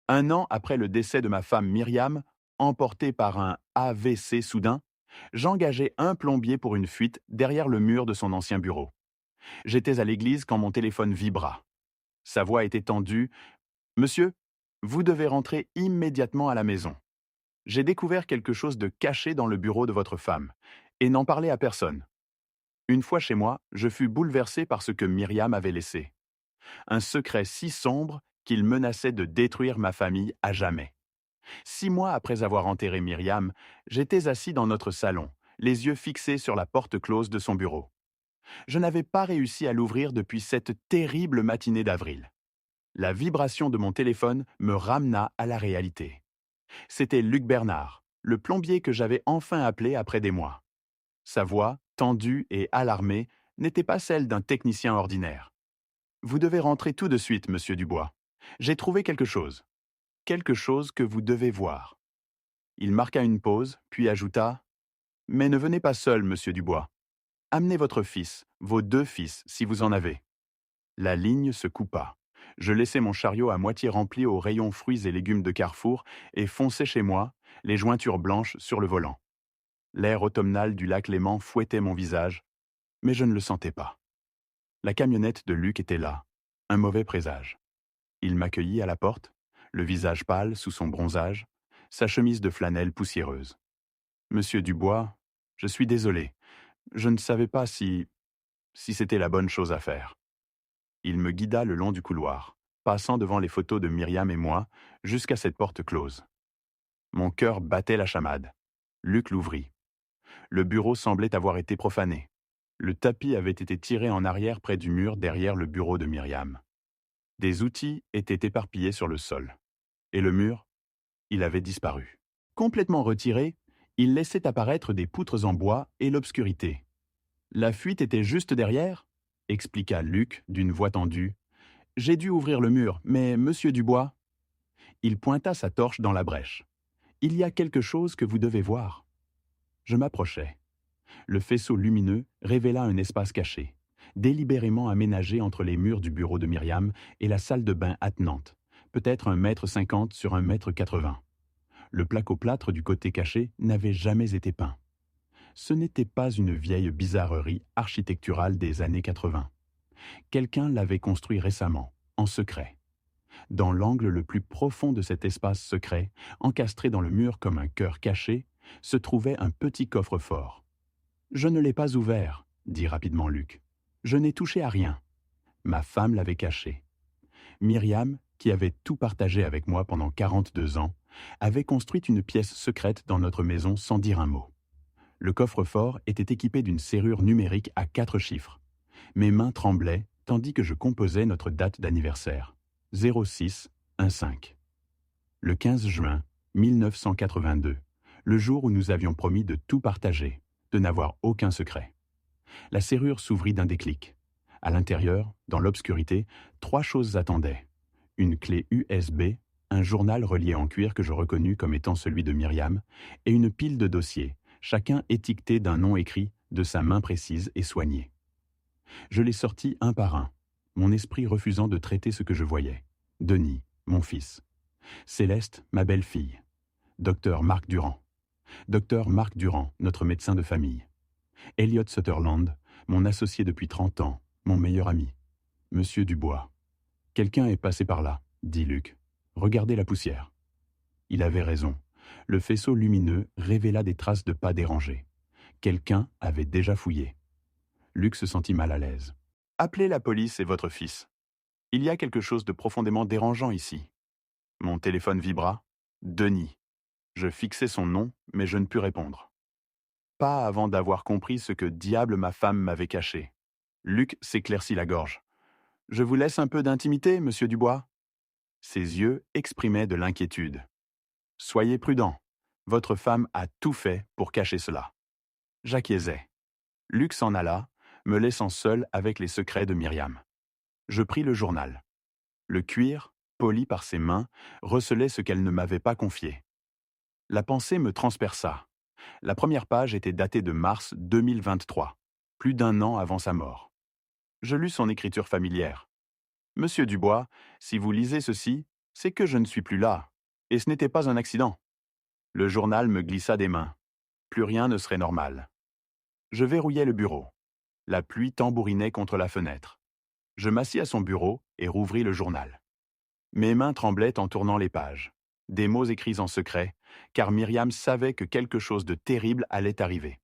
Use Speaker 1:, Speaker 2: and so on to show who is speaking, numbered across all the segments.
Speaker 1: Un an après le décès de ma femme Myriam, emportée par un AVC soudain, j'engageai un plombier pour une fuite derrière le mur de son ancien bureau. J'étais à l'église quand mon téléphone vibra. Sa voix était tendue. Monsieur, vous devez rentrer immédiatement à la maison. J'ai découvert quelque chose de caché dans le bureau de votre femme, et n'en parlez à personne. Une fois chez moi, je fus bouleversé par ce que Myriam avait laissé. Un secret si sombre qu'il menaçait de détruire ma famille à jamais. 6 mois après avoir enterré Myriam, j'étais assis dans notre salon, les yeux fixés sur la porte close de son bureau. Je n'avais pas réussi à l'ouvrir depuis cette terrible matinée d'avril. La vibration de mon téléphone me ramena à la réalité. C'était Luc Bernard, le plombier que j'avais enfin appelé après des mois. Sa voix, tendue et alarmée, n'était pas celle d'un technicien ordinaire. Vous devez rentrer tout de suite, monsieur Dubois. J'ai trouvé quelque chose. Quelque chose que vous devez voir. Il marqua une pause, puis ajouta: Mais ne venez pas seul, monsieur Dubois. Amenez votre fils, vos 2 fils, si vous en avez. La ligne se coupa. Je laissai mon chariot à moitié rempli au rayon fruits et légumes de Carrefour et fonçai chez moi, les jointures blanches sur le volant. L'air automnal du lac Léman fouettait mon visage, mais je ne le sentais pas. La camionnette de Luc était là, un mauvais présage. Il m'accueillit à la porte, le visage pâle sous son bronzage, sa chemise de flanelle poussiéreuse. Monsieur Dubois, je suis désolé. Je ne savais pas si c'était la bonne chose à faire. Il me guida le long du couloir, passant devant les photos de Myriam et moi, jusqu'à cette porte close. Mon cœur battait la chamade. Luc l'ouvrit. Le bureau semblait avoir été profané. Le tapis avait été tiré en arrière près du mur derrière le bureau de Myriam. Des outils étaient éparpillés sur le sol. Et le mur, il avait disparu. Complètement retiré, il laissait apparaître des poutres en bois et l'obscurité. La fuite était juste derrière, expliqua Luc d'une voix tendue. J'ai dû ouvrir le mur, mais monsieur Dubois... Il pointa sa torche dans la brèche. Il y a quelque chose que vous devez voir. Je m'approchai. Le faisceau lumineux révéla un espace caché, délibérément aménagé entre les murs du bureau de Myriam et la salle de bain attenante, peut-être 1,50 m sur 1,80 m. Le placo-plâtre du côté caché n'avait jamais été peint. Ce n'était pas une vieille bizarrerie architecturale des années 80. Quelqu'un l'avait construit récemment, en secret. Dans l'angle le plus profond de cet espace secret, encastré dans le mur comme un cœur caché, se trouvait un petit coffre-fort. Je ne l'ai pas ouvert, dit rapidement Luc. Je n'ai touché à rien. Ma femme l'avait caché. Myriam, qui avait tout partagé avec moi pendant 42 ans, avait construit une pièce secrète dans notre maison sans dire un mot. Le coffre-fort était équipé d'une serrure numérique à 4 chiffres. Mes mains tremblaient tandis que je composais notre date d'anniversaire. 06-15. Le 15 juin 1982, le jour où nous avions promis de tout partager, de n'avoir aucun secret. La serrure s'ouvrit d'un déclic. À l'intérieur, dans l'obscurité, 3 choses attendaient. Une clé USB, un journal relié en cuir que je reconnus comme étant celui de Myriam, et une pile de dossiers, chacun étiqueté d'un nom écrit de sa main précise et soignée. Je les sortis un par un, mon esprit refusant de traiter ce que je voyais. Denis, mon fils. Céleste, ma belle-fille. Docteur Marc Durand. Docteur Marc Durand, notre médecin de famille. Elliot Sutherland, mon associé depuis 30 ans, mon meilleur ami. Monsieur Dubois. Quelqu'un est passé par là, dit Luc. Regardez la poussière. Il avait raison. Le faisceau lumineux révéla des traces de pas dérangés. Quelqu'un avait déjà fouillé. Luc se sentit mal à l'aise. Appelez la police et votre fils. Il y a quelque chose de profondément dérangeant ici. Mon téléphone vibra. Denis. Je fixai son nom, mais je ne pus répondre. Pas avant d'avoir compris ce que diable ma femme m'avait caché. Luc s'éclaircit la gorge. Je vous laisse un peu d'intimité, monsieur Dubois. Ses yeux exprimaient de l'inquiétude. Soyez prudent. Votre femme a tout fait pour cacher cela. J'acquiesçai. Luc s'en alla, me laissant seul avec les secrets de Myriam. Je pris le journal. Le cuir, poli par ses mains, recelait ce qu'elle ne m'avait pas confié. La pensée me transperça. La première page était datée de mars 2023, plus d'1 an avant sa mort. Je lus son écriture familière. Monsieur Dubois, si vous lisez ceci, C'est que je ne suis plus là. Et ce n'était pas un accident. Le journal me glissa des mains. Plus rien ne serait normal. Je verrouillai le bureau. La pluie tambourinait contre la fenêtre. Je m'assis à son bureau et rouvris le journal. Mes mains tremblaient en tournant les pages. Des mots écrits en secret, car Myriam savait que quelque chose de terrible allait arriver.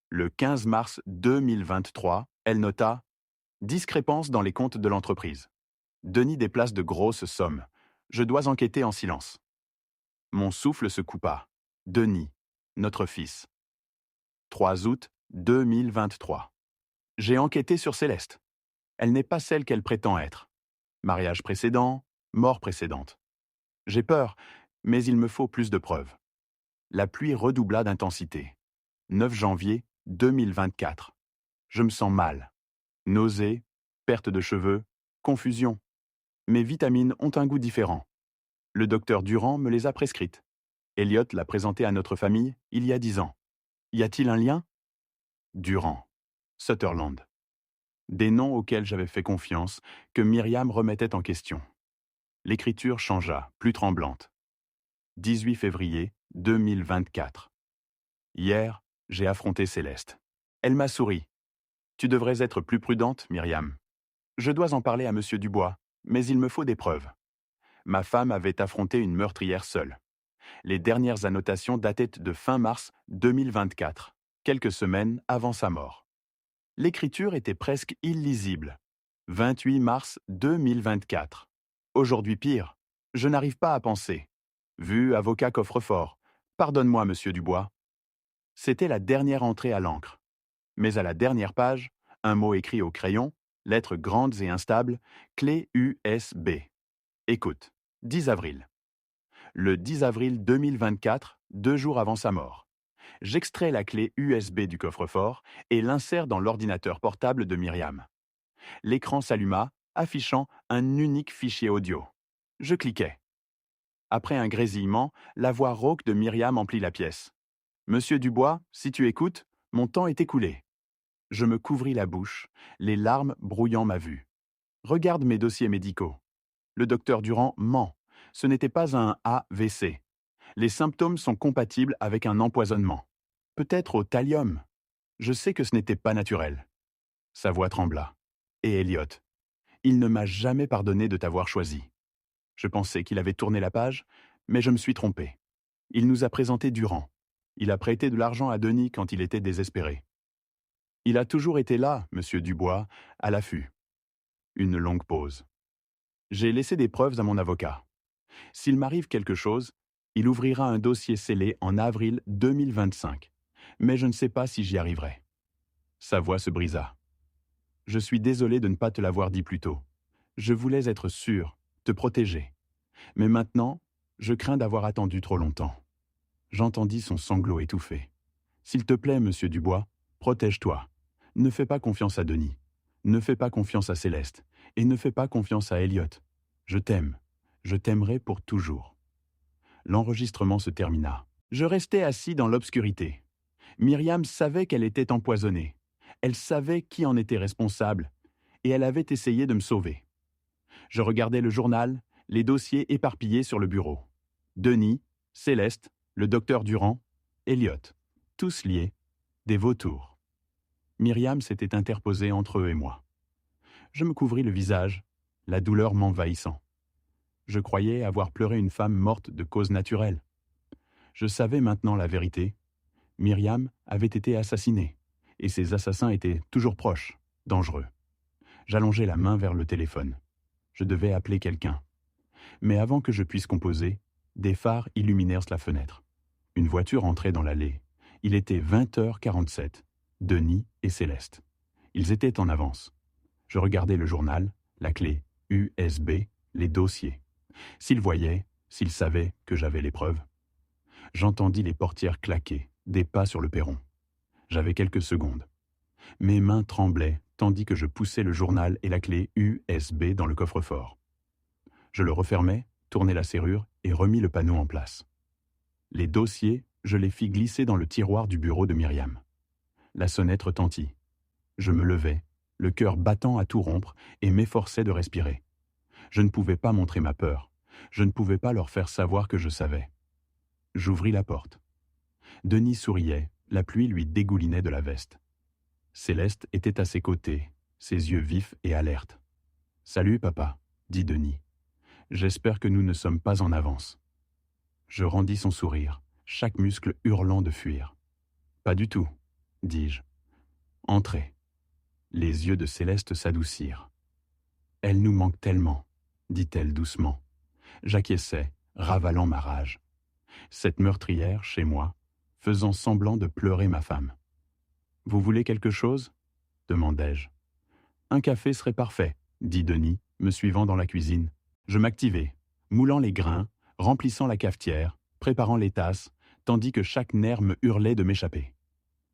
Speaker 1: Le 15 mars 2023, elle nota « Discrépance dans les comptes de l'entreprise. Denis déplace de grosses sommes. Je dois enquêter en silence. » Mon souffle se coupa. Denis, notre fils. 3 août 2023. J'ai enquêté sur Céleste. Elle n'est pas celle qu'elle prétend être. Mariage précédent, mort précédente. J'ai peur, mais il me faut plus de preuves. La pluie redoubla d'intensité. 9 janvier 2024. Je me sens mal. Nausées, perte de cheveux, confusion. Mes vitamines ont un goût différent. Le docteur Durand me les a prescrites. Elliot l'a présenté à notre famille il y a 10 ans. Y a-t-il un lien? Durand. Sutherland. Des noms auxquels j'avais fait confiance, que Myriam remettait en question. L'écriture changea, plus tremblante. 18 février 2024. Hier, j'ai affronté Céleste. Elle m'a souri. Tu devrais être plus prudente, Myriam. Je dois en parler à Monsieur Dubois, mais il me faut des preuves. Ma femme avait affronté une meurtrière seule. Les dernières annotations dataient de fin mars 2024, quelques semaines avant sa mort. L'écriture était presque illisible. 28 mars 2024. Aujourd'hui pire, je n'arrive pas à penser. Vu avocat coffre-fort. Pardonne-moi, Monsieur Dubois. C'était la dernière entrée à l'encre. Mais à la dernière page, un mot écrit au crayon, lettres grandes et instables, clé USB. Écoute, 10 avril. Le 10 avril 2024, 2 jours avant sa mort. J'extrais la clé USB du coffre-fort et l'insère dans l'ordinateur portable de Myriam. L'écran s'alluma, affichant un unique fichier audio. Je cliquai. Après un grésillement, la voix rauque de Myriam emplit la pièce. « Monsieur Dubois, si tu écoutes, mon temps est écoulé. » Je me couvris la bouche, les larmes brouillant ma vue. Regarde mes dossiers médicaux. Le docteur Durand ment. Ce n'était pas un AVC. Les symptômes sont compatibles avec un empoisonnement. Peut-être au thallium. Je sais que ce n'était pas naturel. Sa voix trembla. Et Elliot. Il ne m'a jamais pardonné de t'avoir choisi. Je pensais qu'il avait tourné la page, mais je me suis trompé. Il nous a présenté Durand. Il a prêté de l'argent à Denis quand il était désespéré. Il a toujours été là, Monsieur Dubois, à l'affût. Une longue pause. J'ai laissé des preuves à mon avocat. S'il m'arrive quelque chose, il ouvrira un dossier scellé en avril 2025. Mais je ne sais pas si j'y arriverai. Sa voix se brisa. Je suis désolé de ne pas te l'avoir dit plus tôt. Je voulais être sûr, te protéger. Mais maintenant, je crains d'avoir attendu trop longtemps. J'entendis son sanglot étouffé. S'il te plaît, Monsieur Dubois, protège-toi. Ne fais pas confiance à Denis. Ne fais pas confiance à Céleste. Et ne fais pas confiance à Elliot. Je t'aime. Je t'aimerai pour toujours. L'enregistrement se termina. Je restais assis dans l'obscurité. Myriam savait qu'elle était empoisonnée. Elle savait qui en était responsable. Et elle avait essayé de me sauver. Je regardais le journal, les dossiers éparpillés sur le bureau. Denis, Céleste, le docteur Durand, Elliot. Tous liés. Des vautours. Myriam s'était interposée entre eux et moi. Je me couvris le visage, la douleur m'envahissant. Je croyais avoir pleuré une femme morte de cause naturelle. Je savais maintenant la vérité. Myriam avait été assassinée, et ses assassins étaient toujours proches, dangereux. J'allongeai la main vers le téléphone. Je devais appeler quelqu'un. Mais avant que je puisse composer, des phares illuminèrent la fenêtre. Une voiture entrait dans l'allée. Il était 20h47. Denis et Céleste. Ils étaient en avance. Je regardais le journal, la clé USB, les dossiers. S'ils voyaient, s'ils savaient que j'avais les preuves. J'entendis les portières claquer, des pas sur le perron. J'avais quelques secondes. Mes mains tremblaient tandis que je poussais le journal et la clé USB dans le coffre-fort. Je le refermai, tournai la serrure et remis le panneau en place. Les dossiers, je les fis glisser dans le tiroir du bureau de Myriam. La sonnette retentit. Je me levai, le cœur battant à tout rompre, et m'efforçai de respirer. Je ne pouvais pas montrer ma peur. Je ne pouvais pas leur faire savoir que je savais. J'ouvris la porte. Denis souriait, la pluie lui dégoulinait de la veste. Céleste était à ses côtés, ses yeux vifs et alertes. « Salut, papa, » dit Denis. « J'espère que nous ne sommes pas en avance. » Je rendis son sourire, chaque muscle hurlant de fuir. « Pas du tout, » dis-je. « Entrez. » Les yeux de Céleste s'adoucirent. « Elle nous manque tellement, » dit-elle doucement. J'acquiesçai, ravalant ma rage. Cette meurtrière, chez moi, faisant semblant de pleurer ma femme. « Vous voulez quelque chose ?» demandai-je. « Un café serait parfait, » dit Denis, me suivant dans la cuisine. Je m'activai, moulant les grains, remplissant la cafetière, préparant les tasses, tandis que chaque nerf me hurlait de m'échapper.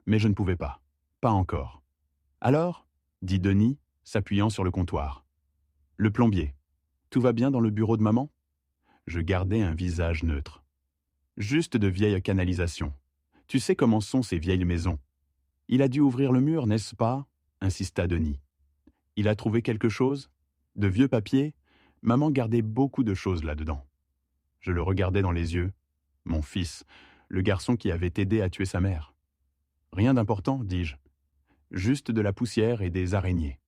Speaker 1: Mais je ne pouvais pas. Pas encore. « Alors ?» dit Denis, s'appuyant sur le comptoir. « Le plombier. Tout va bien dans le bureau de maman ?» Je gardai un visage neutre. « Juste de vieilles canalisations. Tu sais comment sont ces vieilles maisons. Il a dû ouvrir le mur, n'est-ce pas ?» insista Denis. « Il a trouvé quelque chose ? De vieux papiers ? Maman gardait beaucoup de choses là-dedans. » Je le regardais dans les yeux. Mon fils, le garçon qui avait aidé à tuer sa mère. « Rien d'important, dis-je. Juste de la poussière et des araignées. »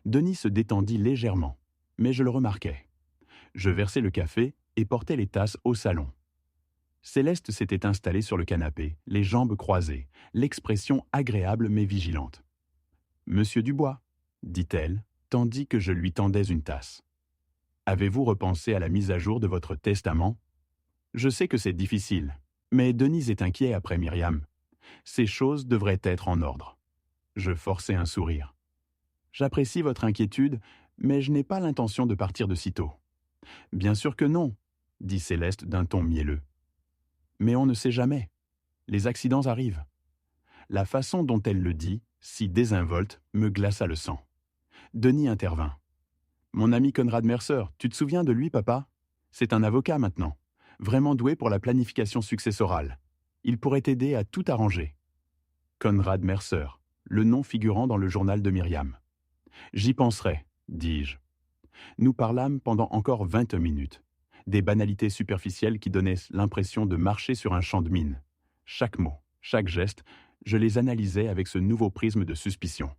Speaker 1: Denis se détendit légèrement, mais je le remarquai. Je versai le café et portai les tasses au salon. Céleste s'était installée sur le canapé, les jambes croisées, l'expression agréable mais vigilante. « Monsieur Dubois, » dit-elle, tandis que je lui tendais une tasse. « Avez-vous repensé à la mise à jour de votre testament ? Je sais que c'est difficile, mais Denise est inquiet après Myriam. Ces choses devraient être en ordre. » Je forçai un sourire. « J'apprécie votre inquiétude, mais je n'ai pas l'intention de partir de sitôt. »« Bien sûr que non, » dit Céleste d'un ton mielleux. « Mais on ne sait jamais. Les accidents arrivent. » La façon dont elle le dit, si désinvolte, me glaça le sang. Denis intervint. « Mon ami Conrad Mercer, tu te souviens de lui, papa ? C'est un avocat maintenant, vraiment doué pour la planification successorale. Il pourrait t'aider à tout arranger. » Conrad Mercer, le nom figurant dans le journal de Myriam. « J'y penserai, » dis-je. Nous parlâmes pendant encore 20 minutes. Des banalités superficielles qui donnaient l'impression de marcher sur un champ de mine. Chaque mot, chaque geste, je les analysais avec ce nouveau prisme de suspicion.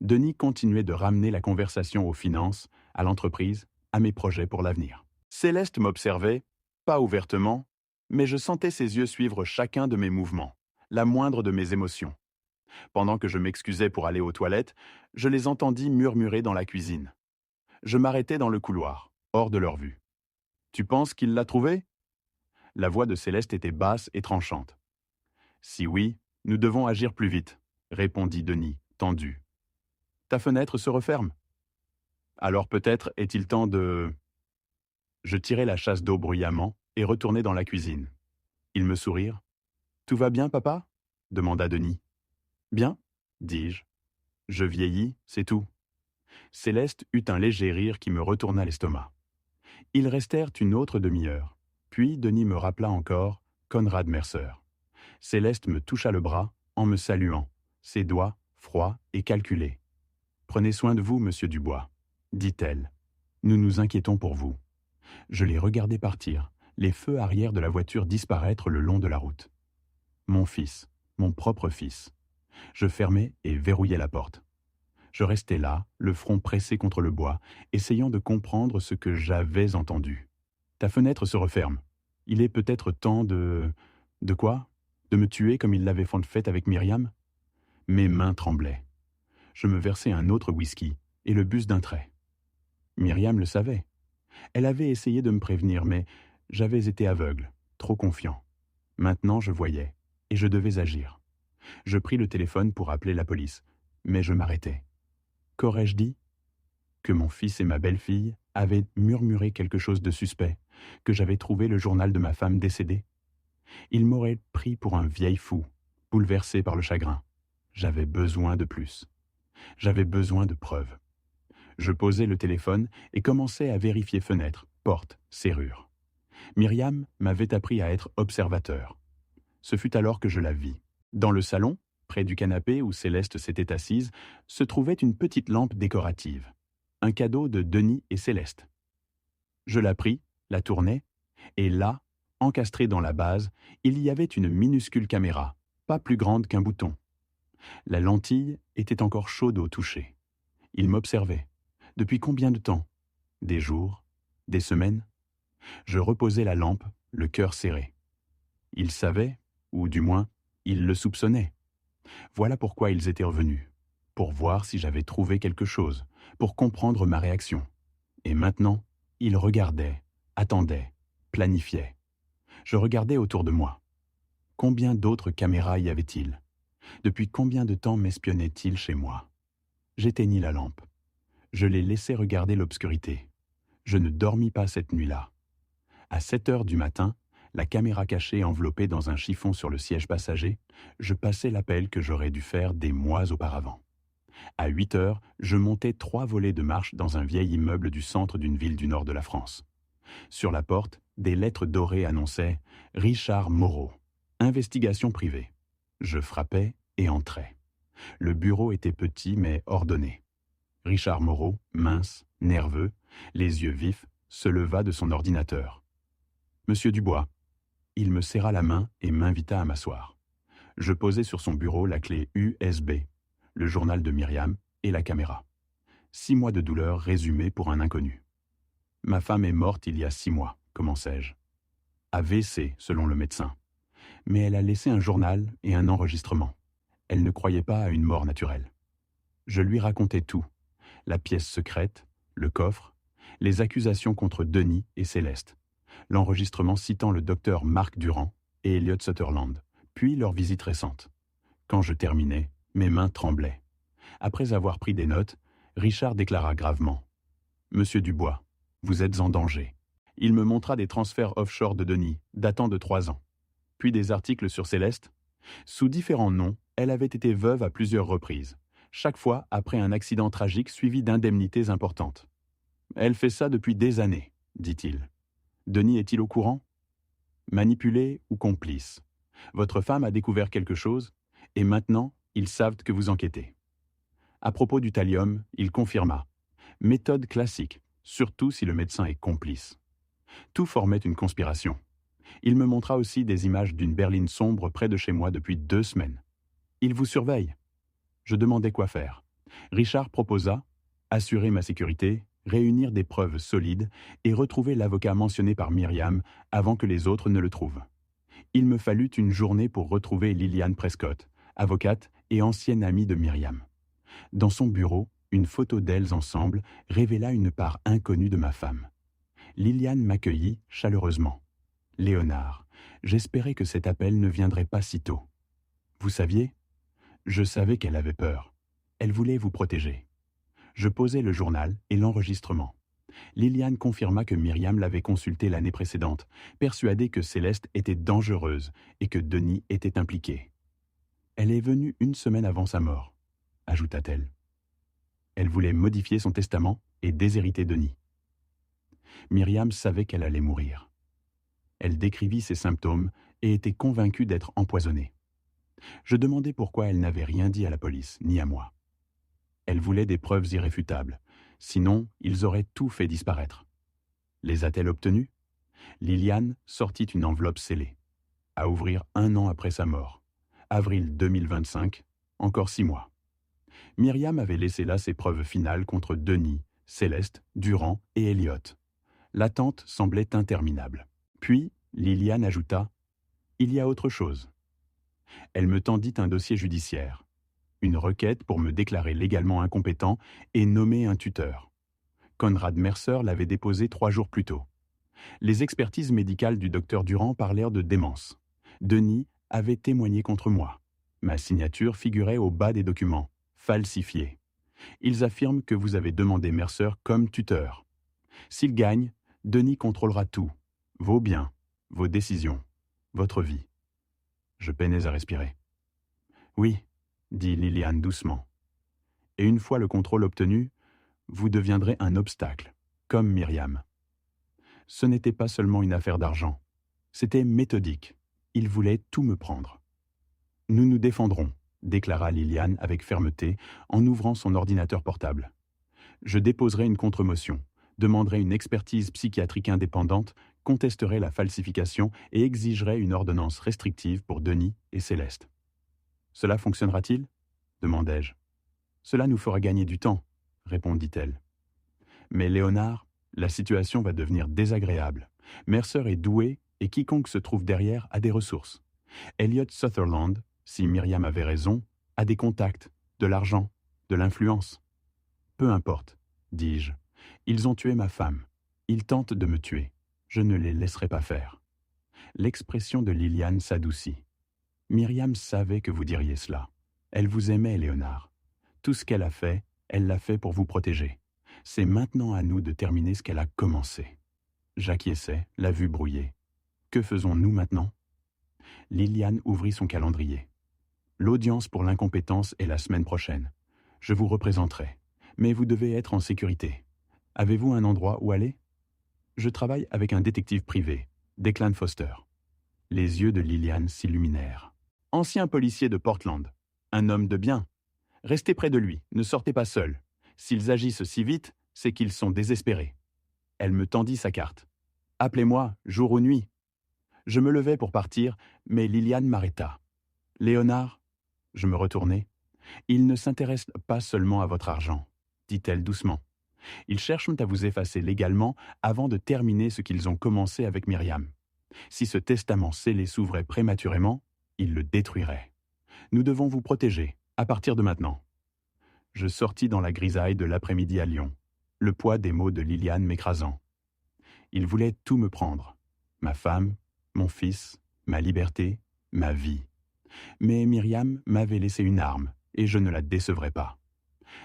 Speaker 1: Denis continuait de ramener la conversation aux finances, à l'entreprise, à mes projets pour l'avenir. Céleste m'observait, pas ouvertement, mais je sentais ses yeux suivre chacun de mes mouvements, la moindre de mes émotions. Pendant que je m'excusais pour aller aux toilettes, je les entendis murmurer dans la cuisine. Je m'arrêtai dans le couloir, hors de leur vue. « Tu penses qu'il l'a trouvé ?» La voix de Céleste était basse et tranchante. « Si oui, nous devons agir plus vite, » répondit Denis, tendu. « Ta fenêtre se referme. Alors peut-être est-il temps de... » Je tirai la chasse d'eau bruyamment et retournai dans la cuisine. Ils me sourirent. « Tout va bien, papa ?» demanda Denis. « Bien, dis-je. Je vieillis, c'est tout. » Céleste eut un léger rire qui me retourna l'estomac. Ils restèrent une autre demi-heure. Puis Denis me rappela encore Conrad Mercer. Céleste me toucha le bras en me saluant, ses doigts froids et calculés. « Prenez soin de vous, monsieur Dubois, » dit-elle. « Nous nous inquiétons pour vous. » Je les regardai partir, les feux arrière de la voiture disparaître le long de la route. Mon fils, mon propre fils. Je fermai et verrouillai la porte. Je restai là, le front pressé contre le bois, essayant de comprendre ce que j'avais entendu. « Ta fenêtre se referme. Il est peut-être temps de... » « De quoi ? De me tuer comme il l'avait fait avec Myriam ?» Mes mains tremblaient. Je me versai un autre whisky et le bus d'un trait. Myriam le savait. Elle avait essayé de me prévenir, mais j'avais été aveugle, trop confiant. Maintenant je voyais, et je devais agir. Je pris le téléphone pour appeler la police, mais je m'arrêtai. Qu'aurais-je dit ? Que mon fils et ma belle-fille avaient murmuré quelque chose de suspect, que j'avais trouvé le journal de ma femme décédée. Ils m'auraient pris pour un vieil fou, bouleversé par le chagrin. J'avais besoin de plus. J'avais besoin de preuves. Je posai le téléphone et commençai à vérifier fenêtres, portes, serrures. Myriam m'avait appris à être observateur. Ce fut alors que je la vis. Dans le salon, près du canapé où Céleste s'était assise, se trouvait une petite lampe décorative. Un cadeau de Denis et Céleste. Je la pris la tournai, et là, encastrée dans la base, il y avait une minuscule caméra, pas plus grande qu'un bouton. La lentille était encore chaude au toucher. Il m'observait. Depuis combien de temps? Des jours? Des semaines? Je reposais la lampe, le cœur serré. Il savait, ou du moins, il le soupçonnait. Voilà pourquoi ils étaient revenus. Pour voir si j'avais trouvé quelque chose, pour comprendre ma réaction. Et maintenant, ils regardaient, attendaient, planifiaient. Je regardais autour de moi. Combien d'autres caméras y avait-il? Depuis combien de temps m'espionnaient-ils chez moi? J'éteignis la lampe. Je les laissais regarder l'obscurité. Je ne dormis pas cette nuit-là. À 7 heures du matin, la caméra cachée enveloppée dans un chiffon sur le siège passager, je passais l'appel que j'aurais dû faire des mois auparavant. À 8 heures, je montais 3 volets de marche dans un vieil immeuble du centre d'une ville du nord de la France. Sur la porte, des lettres dorées annonçaient « Richard Moreau, investigation privée ». Je frappais et entrais. Le bureau était petit mais ordonné. Richard Moreau, mince, nerveux, les yeux vifs, se leva de son ordinateur. « Monsieur Dubois ». Il me serra la main et m'invita à m'asseoir. Je posai sur son bureau la clé USB, le journal de Myriam et la caméra. 6 mois de douleur résumés pour un inconnu. « Ma femme est morte il y a 6 mois, commençai-je. AVC, selon le médecin. Mais elle a laissé un journal et un enregistrement. Elle ne croyait pas à une mort naturelle. » Je lui racontai tout. La pièce secrète, le coffre, les accusations contre Denis et Céleste, l'enregistrement citant le docteur Marc Durand et Elliot Sutherland, puis leur visite récente. Quand je terminai, mes mains tremblaient. Après avoir pris des notes, Richard déclara gravement « Monsieur Dubois, vous êtes en danger. » Il me montra des transferts offshore de Denis, datant de 3 ans. Puis des articles sur Céleste. Sous différents noms, elle avait été veuve à plusieurs reprises, chaque fois après un accident tragique suivi d'indemnités importantes. « Elle fait ça depuis des années, dit-il. Denis est-il au courant? Manipulé ou complice? Votre femme a découvert quelque chose, et maintenant, ils savent que vous enquêtez. » À propos du thallium, il confirma. Méthode classique, surtout si le médecin est complice. Tout formait une conspiration. Il me montra aussi des images d'une berline sombre près de chez moi depuis 2 semaines. Il vous surveille. Je demandai quoi faire. Richard proposa assurer ma sécurité, réunir des preuves solides et retrouver l'avocat mentionné par Myriam avant que les autres ne le trouvent. Il me fallut une journée pour retrouver Liliane Prescott, avocate et ancienne amie de Myriam. Dans son bureau, une photo d'elles ensemble révéla une part inconnue de ma femme. Liliane m'accueillit chaleureusement. « Léonard, j'espérais que cet appel ne viendrait pas si tôt. Vous saviez ? Je savais qu'elle avait peur. Elle voulait vous protéger. » Je posai le journal et l'enregistrement. Liliane confirma que Myriam l'avait consulté l'année précédente, persuadée que Céleste était dangereuse et que Denis était impliqué. « Elle est venue 1 semaine avant sa mort, » ajouta-t-elle. Elle voulait modifier son testament et déshériter Denis. Myriam savait qu'elle allait mourir. Elle décrivit ses symptômes et était convaincue d'être empoisonnée. Je demandai pourquoi elle n'avait rien dit à la police, ni à moi. Elle voulait des preuves irréfutables, sinon ils auraient tout fait disparaître. Les a-t-elle obtenues? Liliane sortit une enveloppe scellée, à ouvrir 1 an après sa mort. Avril 2025, encore 6 mois. Myriam avait laissé là ses preuves finales contre Denis, Céleste, Durand et Elliot. L'attente semblait interminable. Puis, Liliane ajouta « Il y a autre chose. » Elle me tendit un dossier judiciaire, une requête pour me déclarer légalement incompétent et nommer un tuteur. Conrad Mercer l'avait déposé 3 jours plus tôt. Les expertises médicales du docteur Durand parlèrent de démence. Denis avait témoigné contre moi. Ma signature figurait au bas des documents, falsifiée. Ils affirment que vous avez demandé Mercer comme tuteur. S'il gagne, Denis contrôlera tout, vos biens, vos décisions, votre vie. Je peinais à respirer. Oui, dit Liliane doucement. Et une fois le contrôle obtenu, vous deviendrez un obstacle, comme Myriam. Ce n'était pas seulement une affaire d'argent, c'était méthodique. Il voulait tout me prendre. Nous nous défendrons, déclara Liliane avec fermeté en ouvrant son ordinateur portable. Je déposerai une contre-motion, demanderait une expertise psychiatrique indépendante, contesterait la falsification et exigerait une ordonnance restrictive pour Denis et Céleste. Cela fonctionnera-t-il ? Demandai-je. Cela nous fera gagner du temps, répondit-elle. Mais Léonard, la situation va devenir désagréable. Mercer est doué et quiconque se trouve derrière a des ressources. Elliot Sutherland, si Myriam avait raison, a des contacts, de l'argent, de l'influence. Peu importe, dis-je. Ils ont tué ma femme. Ils tentent de me tuer. Je ne les laisserai pas faire. L'expression de Liliane s'adoucit. Myriam savait que vous diriez cela. Elle vous aimait, Léonard. Tout ce qu'elle a fait, elle l'a fait pour vous protéger. C'est maintenant à nous de terminer ce qu'elle a commencé. J'acquiesçai, la vue brouillée. Que faisons-nous maintenant ? Liliane ouvrit son calendrier. L'audience pour l'incompétence est la semaine prochaine. Je vous représenterai. Mais vous devez être en sécurité. Avez-vous un endroit où aller ? Je travaille avec un détective privé, Declan Foster. Les yeux de Liliane s'illuminèrent. Ancien policier de Portland. Un homme de bien. Restez près de lui, ne sortez pas seul. S'ils agissent si vite, c'est qu'ils sont désespérés. Elle me tendit sa carte. Appelez-moi, jour ou nuit. Je me levai pour partir, mais Liliane m'arrêta. Léonard, je me retournai. Ils ne s'intéressent pas seulement à votre argent, dit-elle doucement. Ils cherchent à vous effacer légalement avant de terminer ce qu'ils ont commencé avec Myriam. Si ce testament scellé s'ouvrait prématurément, ils le détruiraient. Nous devons vous protéger, à partir de maintenant. Je sortis dans la grisaille de l'après-midi à Lyon, le poids des mots de Liliane m'écrasant. Ils voulaient tout me prendre. Ma femme, mon fils, ma liberté, ma vie. Mais Myriam m'avait laissé une arme, et je ne la décevrais pas.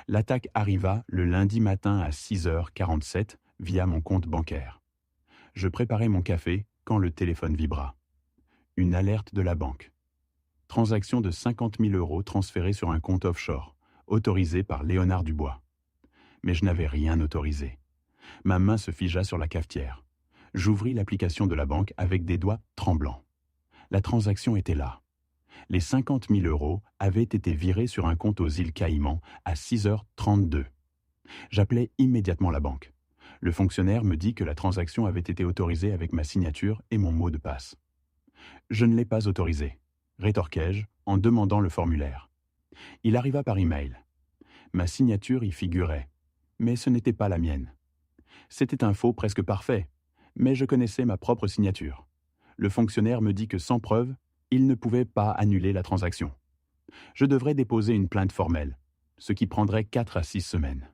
Speaker 1: L'attaque arriva le lundi matin à 6h47 via mon compte bancaire. Je préparais mon café quand le téléphone vibra. Une alerte de la banque. Transaction de 50 000 € transférée sur un compte offshore, autorisé par Léonard Dubois. Mais je n'avais rien autorisé. Ma main se figea sur la cafetière. J'ouvris l'application de la banque avec des doigts tremblants. La transaction était là. Les 50 000 € avaient été virés sur un compte aux îles Caïmans à 6h32. J'appelai immédiatement la banque. Le fonctionnaire me dit que la transaction avait été autorisée avec ma signature et mon mot de passe. Je ne l'ai pas autorisée, rétorquai-je en demandant le formulaire. Il arriva par email. Ma signature y figurait, mais ce n'était pas la mienne. C'était un faux presque parfait, mais je connaissais ma propre signature. Le fonctionnaire me dit que sans preuve, il ne pouvait pas annuler la transaction. Je devrais déposer une plainte formelle, ce qui prendrait 4 à 6 semaines.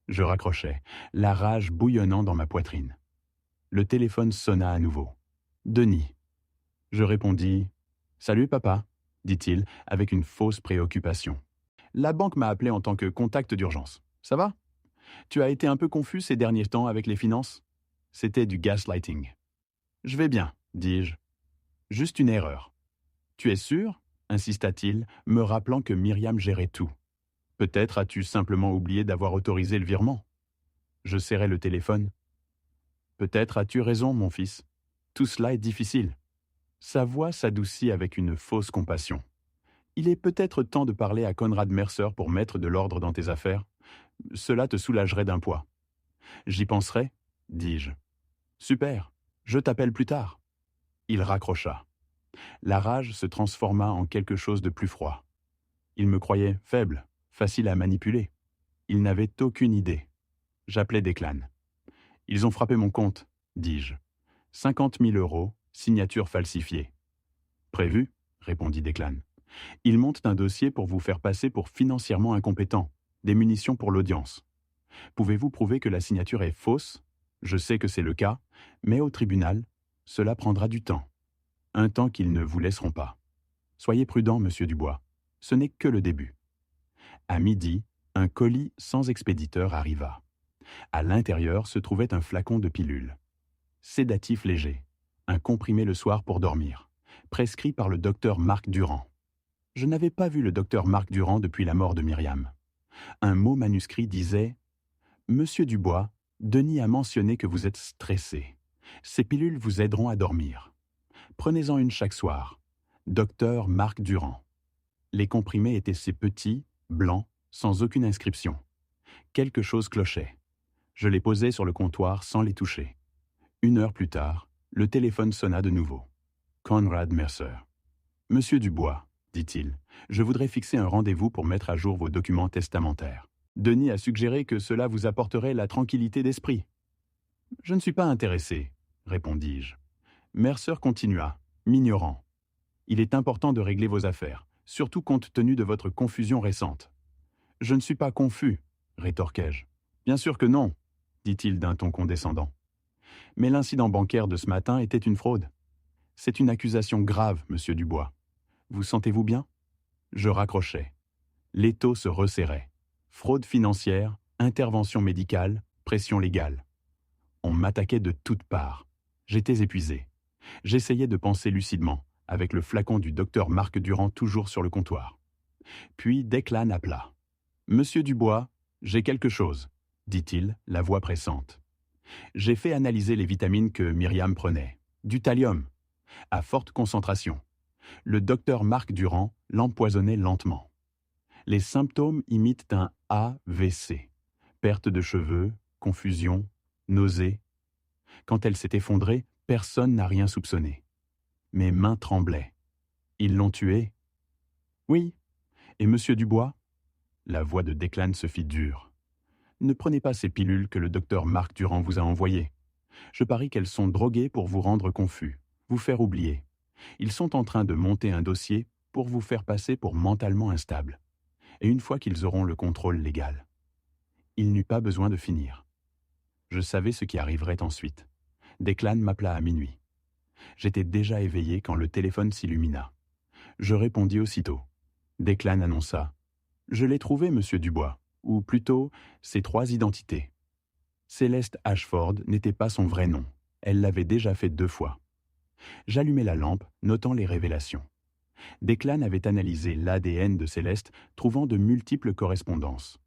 Speaker 1: Je raccrochai, la rage bouillonnant dans ma poitrine. Le téléphone sonna à nouveau. Denis. Je répondis « Salut papa », dit-il avec une fausse préoccupation. La banque m'a appelé en tant que contact d'urgence. Ça va ? Tu as été un peu confus ces derniers temps avec les finances ? C'était du gaslighting. Je vais bien, dis-je. Juste une erreur. Tu es sûr ? Insista-t-il, me rappelant que Myriam gérait tout. Peut-être as-tu simplement oublié d'avoir autorisé le virement. Je serrai le téléphone. Peut-être as-tu raison, mon fils. Tout cela est difficile. Sa voix s'adoucit avec une fausse compassion. Il est peut-être temps de parler à Conrad Mercer pour mettre de l'ordre dans tes affaires. Cela te soulagerait d'un poids. J'y penserai, dis-je. Super, je t'appelle plus tard. Il raccrocha. La rage se transforma en quelque chose de plus froid. Il me croyait faible, facile à manipuler. Il n'avait aucune idée. J'appelai Declan. Ils ont frappé mon compte, dis-je. 50 000 €, signature falsifiée. Prévu, répondit Declan. Ils montent un dossier pour vous faire passer pour financièrement incompétent, des munitions pour l'audience. Pouvez-vous prouver que la signature est fausse ? Je sais que c'est le cas, mais au tribunal, cela prendra du temps. Un temps qu'ils ne vous laisseront pas. Soyez prudent, monsieur Dubois. Ce n'est que le début. À midi, un colis sans expéditeur arriva. À l'intérieur se trouvait un flacon de pilules. Sédatif léger, un comprimé le soir pour dormir, prescrit par le docteur Marc Durand. Je n'avais pas vu le docteur Marc Durand depuis la mort de Myriam. Un mot manuscrit disait « Monsieur Dubois, Denis a mentionné que vous êtes stressé. Ces pilules vous aideront à dormir. Prenez-en une chaque soir. Docteur Marc Durand. » Les comprimés étaient si petits, blancs, sans aucune inscription. Quelque chose clochait. Je les posai sur le comptoir sans les toucher. 1 heure plus tard, le téléphone sonna de nouveau. Conrad Mercer. « Monsieur Dubois, dit-il, je voudrais fixer un rendez-vous pour mettre à jour vos documents testamentaires. Denis a suggéré que cela vous apporterait la tranquillité d'esprit. » « Je ne suis pas intéressé, » répondis-je. Mercer continua, m'ignorant. « Il est important de régler vos affaires, surtout compte tenu de votre confusion récente. »« Je ne suis pas confus, » rétorquai-je. « Bien sûr que non, » dit-il d'un ton condescendant. « Mais l'incident bancaire de ce matin était une fraude. C'est une accusation grave, monsieur Dubois. Vous sentez-vous bien ?» Je raccrochai. L'étau se resserrait. Fraude financière, intervention médicale, pression légale. On m'attaquait de toutes parts. J'étais épuisé. J'essayais de penser lucidement, avec le flacon du docteur Marc Durand toujours sur le comptoir. Puis Declan appela. « Monsieur Dubois, j'ai quelque chose, » dit-il, la voix pressante. J'ai fait analyser les vitamines que Myriam prenait. Du thallium, à forte concentration. Le docteur Marc Durand l'empoisonnait lentement. Les symptômes imitent un AVC. Perte de cheveux, confusion, nausée. Quand elle s'est effondrée, personne n'a rien soupçonné. Mes mains tremblaient. Ils l'ont tué ? Oui. Et monsieur Dubois ? La voix de Declan se fit dure. Ne prenez pas ces pilules que le docteur Marc Durand vous a envoyées. Je parie qu'elles sont droguées pour vous rendre confus, vous faire oublier. Ils sont en train de monter un dossier pour vous faire passer pour mentalement instable. Et une fois qu'ils auront le contrôle légal. Il n'eut pas besoin de finir. Je savais ce qui arriverait ensuite. Declan m'appela à minuit. J'étais déjà éveillé quand le téléphone s'illumina. Je répondis aussitôt. Declan annonça « Je l'ai trouvé, monsieur Dubois, ou plutôt, ses 3 identités. » Céleste Ashford n'était pas son vrai nom. Elle l'avait déjà fait 2 fois. J'allumai la lampe, notant les révélations. Declan avait analysé l'ADN de Céleste, trouvant de multiples correspondances.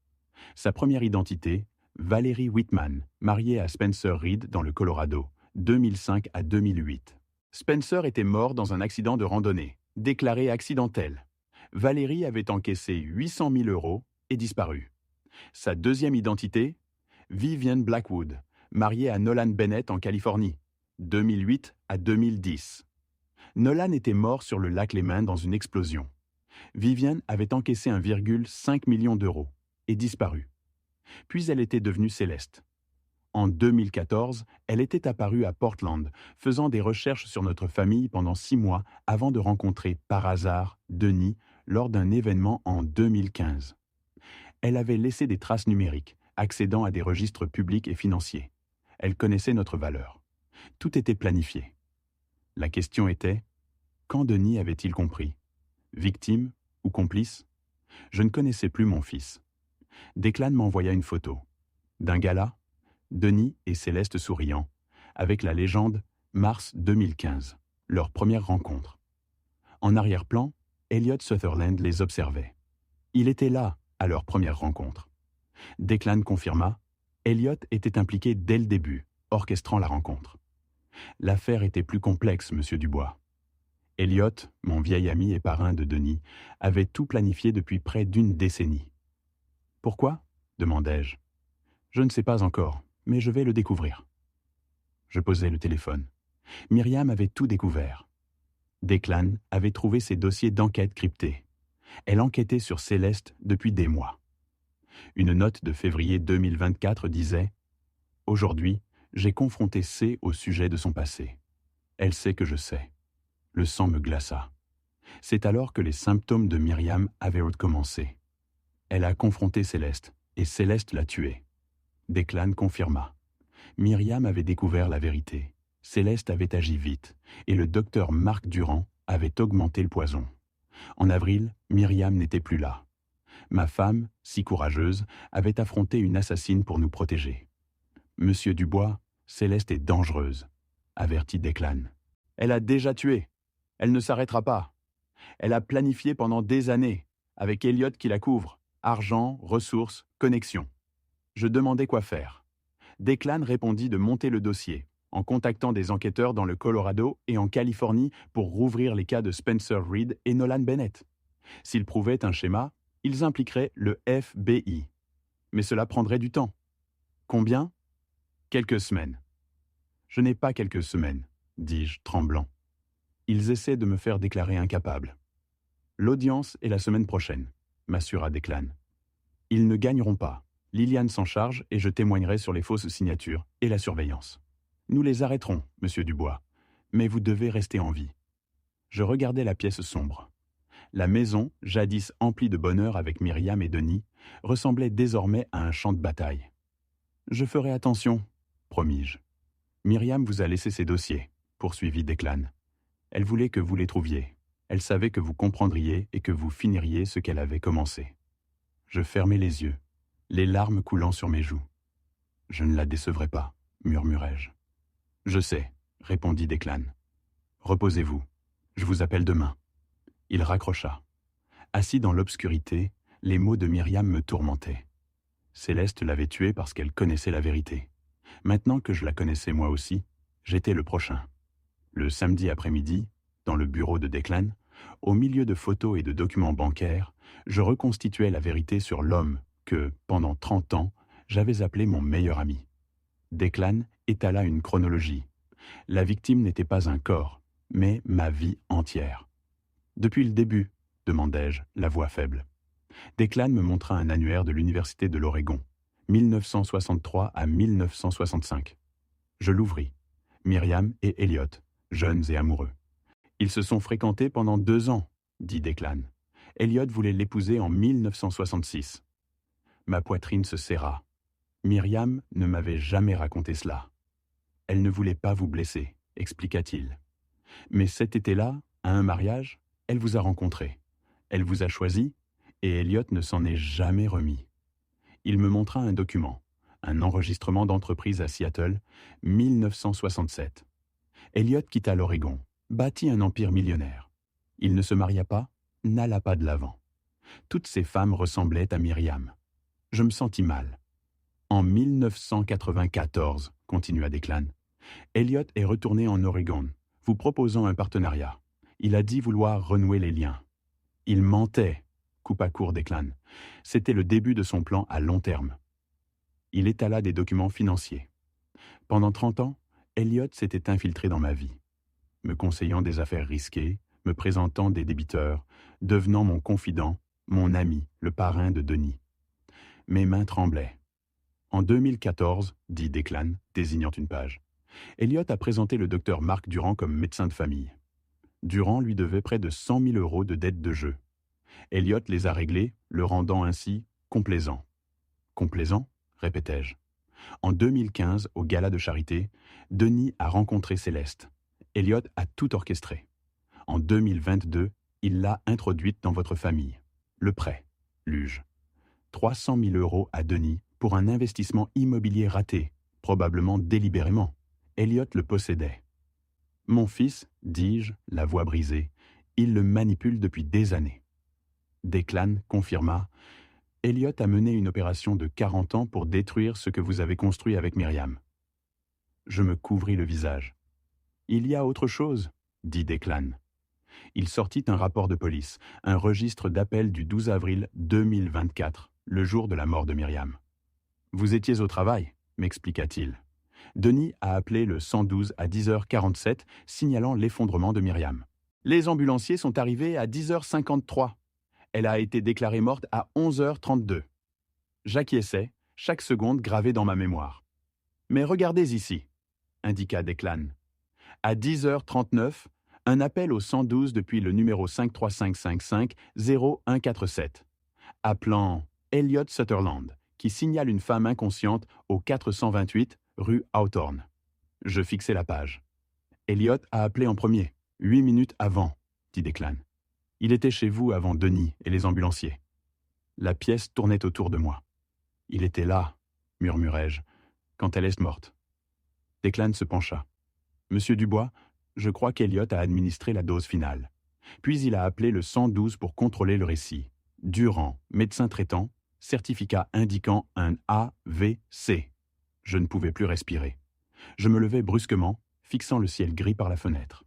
Speaker 1: Sa première identité, Valérie Whitman, mariée à Spencer Reed dans le Colorado, 2005 à 2008. Spencer était mort dans un accident de randonnée, déclaré accidentel. Valérie avait encaissé 800 000 € et disparu. Sa deuxième identité, Vivian Blackwood, mariée à Nolan Bennett en Californie, 2008 à 2010. Nolan était mort sur le lac Léman dans une explosion. Vivian avait encaissé 1,5 million d'euros et disparu. Puis elle était devenue Céleste. En 2014, elle était apparue à Portland, faisant des recherches sur notre famille pendant 6 mois avant de rencontrer par hasard Denis lors d'un événement en 2015. Elle avait laissé des traces numériques, accédant à des registres publics et financiers. Elle connaissait notre valeur. Tout était planifié. La question était, quand Denis avait-il compris ? Victime ou complice ? Je ne connaissais plus mon fils. Declan m'envoya une photo. D'un gala, Denis et Céleste souriant, avec la légende « Mars 2015 », leur première rencontre. En arrière-plan, Elliot Sutherland les observait. Il était là, à leur première rencontre. Declan confirma, Elliot était impliqué dès le début, orchestrant la rencontre. L'affaire était plus complexe, monsieur Dubois. Elliot, mon vieil ami et parrain de Denis, avait tout planifié depuis près d'1 décennie. « Pourquoi ?» demandai-je. « Je ne sais pas encore, mais je vais le découvrir. » Je posai le téléphone. Myriam avait tout découvert. Declan avait trouvé ses dossiers d'enquête cryptés. Elle enquêtait sur Céleste depuis des mois. Une note de février 2024 disait « Aujourd'hui, j'ai confronté C au sujet de son passé. Elle sait que je sais. » Le sang me glaça. C'est alors que les symptômes de Myriam avaient recommencé. Elle a confronté Céleste, et Céleste l'a tuée. Declan confirma. Myriam avait découvert la vérité. Céleste avait agi vite, et le docteur Marc Durand avait augmenté le poison. En avril, Myriam n'était plus là. Ma femme, si courageuse, avait affronté une assassine pour nous protéger. « Monsieur Dubois, Céleste est dangereuse, » avertit Declan. « Elle a déjà tué. Elle ne s'arrêtera pas. Elle a planifié pendant des années, avec Elliot qui la couvre. Argent, ressources, connexions. » Je demandais quoi faire. Declan répondit de monter le dossier, en contactant des enquêteurs dans le Colorado et en Californie pour rouvrir les cas de Spencer Reed et Nolan Bennett. S'ils prouvaient un schéma, ils impliqueraient le FBI. Mais cela prendrait du temps. Combien ? Quelques semaines. Je n'ai pas quelques semaines, dis-je, tremblant. Ils essaient de me faire déclarer incapable. L'audience est la semaine prochaine, m'assura Declan. Ils ne gagneront pas. Liliane s'en charge et je témoignerai sur les fausses signatures et la surveillance. Nous les arrêterons, monsieur Dubois, mais vous devez rester en vie. Je regardais la pièce sombre. La maison, jadis emplie de bonheur avec Myriam et Denis, ressemblait désormais à un champ de bataille. Je ferai attention, promis-je. Myriam vous a laissé ses dossiers, poursuivit Declan. Elle voulait que vous les trouviez. Elle savait que vous comprendriez et que vous finiriez ce qu'elle avait commencé. Je fermai les yeux, les larmes coulant sur mes joues. Je ne la décevrai pas, murmurai-je. Je sais, répondit Declan. Reposez-vous, je vous appelle demain. Il raccrocha. Assis dans l'obscurité, les mots de Myriam me tourmentaient. Céleste l'avait tuée parce qu'elle connaissait la vérité. Maintenant que je la connaissais moi aussi, j'étais le prochain. Le samedi après-midi, dans le bureau de Declan, au milieu de photos et de documents bancaires, je reconstituais la vérité sur l'homme que, pendant 30 ans, j'avais appelé mon meilleur ami. Declan étala une chronologie. La victime n'était pas un corps, mais ma vie entière. Depuis le début, demandai-je, la voix faible. Declan me montra un annuaire de l'Université de l'Oregon, 1963 à 1965. Je l'ouvris. Myriam et Elliot, jeunes et amoureux. Ils se sont fréquentés pendant 2 ans, dit Declan. Elliot voulait l'épouser en 1966. Ma poitrine se serra. Myriam ne m'avait jamais raconté cela. Elle ne voulait pas vous blesser, expliqua-t-il. Mais cet été-là, à un mariage, elle vous a rencontré. Elle vous a choisi, et Elliot ne s'en est jamais remis. Il me montra un document, un enregistrement d'entreprise à Seattle, 1967. Elliot quitta l'Oregon, bâtit un empire millionnaire. Il ne se maria pas, n'alla pas de l'avant. Toutes ces femmes ressemblaient à Myriam. Je me sentis mal. En 1994, continua Declan, Elliot est retourné en Oregon, vous proposant un partenariat. Il a dit vouloir renouer les liens. Il mentait, coupa court Declan. C'était le début de son plan à long terme. Il étala des documents financiers. Pendant 30 ans, Elliot s'était infiltré dans ma vie, me conseillant des affaires risquées, me présentant des débiteurs, devenant mon confident, mon ami, le parrain de Denis. Mes mains tremblaient. En 2014, dit Declan, désignant une page, Elliot a présenté le docteur Marc Durand comme médecin de famille. Durand lui devait près de 100 000 € de dettes de jeu. Elliot les a réglés, le rendant ainsi complaisant. Complaisant, répétai-je. En 2015, au gala de charité, Denis a rencontré Céleste. Elliot a tout orchestré. En 2022, il l'a introduite dans votre famille. Le prêt, lus-je. 300 000 € à Denis pour un investissement immobilier raté, probablement délibérément. Elliot le possédait. Mon fils, dis-je, la voix brisée, il le manipule depuis des années. Declan confirma. Elliot a mené une opération de 40 ans pour détruire ce que vous avez construit avec Myriam. Je me couvris le visage. Il y a autre chose, dit Declan. Il sortit un rapport de police, un registre d'appel du 12 avril 2024, le jour de la mort de Myriam. Vous étiez au travail, m'expliqua-t-il. Denis a appelé le 112 à 10h47, signalant l'effondrement de Myriam. Les ambulanciers sont arrivés à 10h53. Elle a été déclarée morte à 11h32. J'acquiesçais, chaque seconde gravée dans ma mémoire. Mais regardez ici, indiqua Declan. À 10h39, un appel au 112 depuis le numéro 53555-0147, appelant Elliot Sutherland, qui signale une femme inconsciente au 428 rue Hawthorne. Je fixai la page. Elliot a appelé en premier, 8 minutes avant, dit Declan. Il était chez vous avant Denis et les ambulanciers. La pièce tournait autour de moi. Il était là, murmurai-je, quand elle est morte. Declan se pencha. Monsieur Dubois, je crois qu'Elliot a administré la dose finale. Puis il a appelé le 112 pour contrôler le récit. Durand, médecin traitant, certificat indiquant un AVC. Je ne pouvais plus respirer. Je me levai brusquement, fixant le ciel gris par la fenêtre.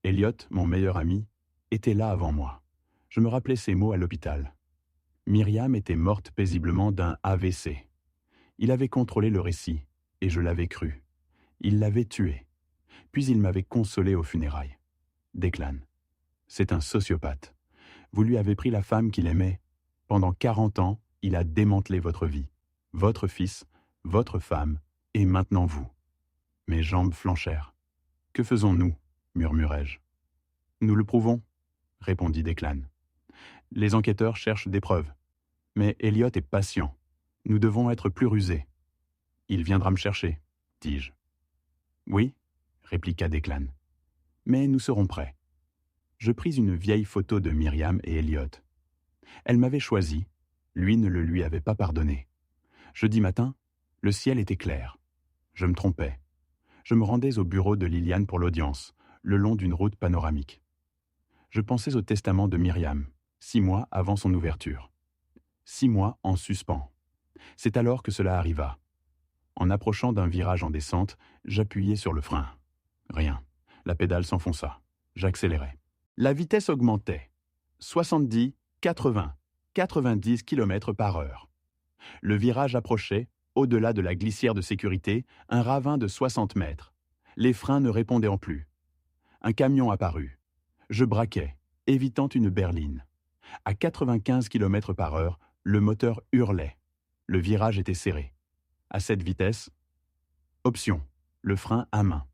Speaker 1: Elliot, mon meilleur ami, était là avant moi. Je me rappelais ses mots à l'hôpital. Myriam était morte paisiblement d'un AVC. Il avait contrôlé le récit. Et je l'avais cru. Il l'avait tué. Puis il m'avait consolé aux funérailles. Declan. C'est un sociopathe. Vous lui avez pris la femme qu'il aimait. Pendant 40 ans, il a démantelé votre vie. Votre fils, votre femme, et maintenant vous. Mes jambes flanchèrent. Que faisons-nous ? Murmurai-je. Nous le prouvons, répondit Declan. Les enquêteurs cherchent des preuves. Mais Elliot est patient. Nous devons être plus rusés. Il viendra me chercher, dis-je. Oui, répliqua Declan. Mais nous serons prêts. Je pris une vieille photo de Myriam et Elliot. Elle m'avait choisi, lui ne le lui avait pas pardonné. Jeudi matin, le ciel était clair. Je me trompais. Je me rendais au bureau de Liliane pour l'audience, le long d'une route panoramique. Je pensais au testament de Myriam, 6 mois avant son ouverture. 6 mois en suspens. C'est alors que cela arriva. En approchant d'un virage en descente, j'appuyai sur le frein. Rien. La pédale s'enfonça. J'accélérai. La vitesse augmentait. 70, 80, 90 km/h. Le virage approchait, au-delà de la glissière de sécurité, un ravin de 60 mètres. Les freins ne répondaient plus. Un camion apparut. Je braquai, évitant une berline. À 95 km/h, le moteur hurlait. Le virage était serré. À cette vitesse, option, le frein à main.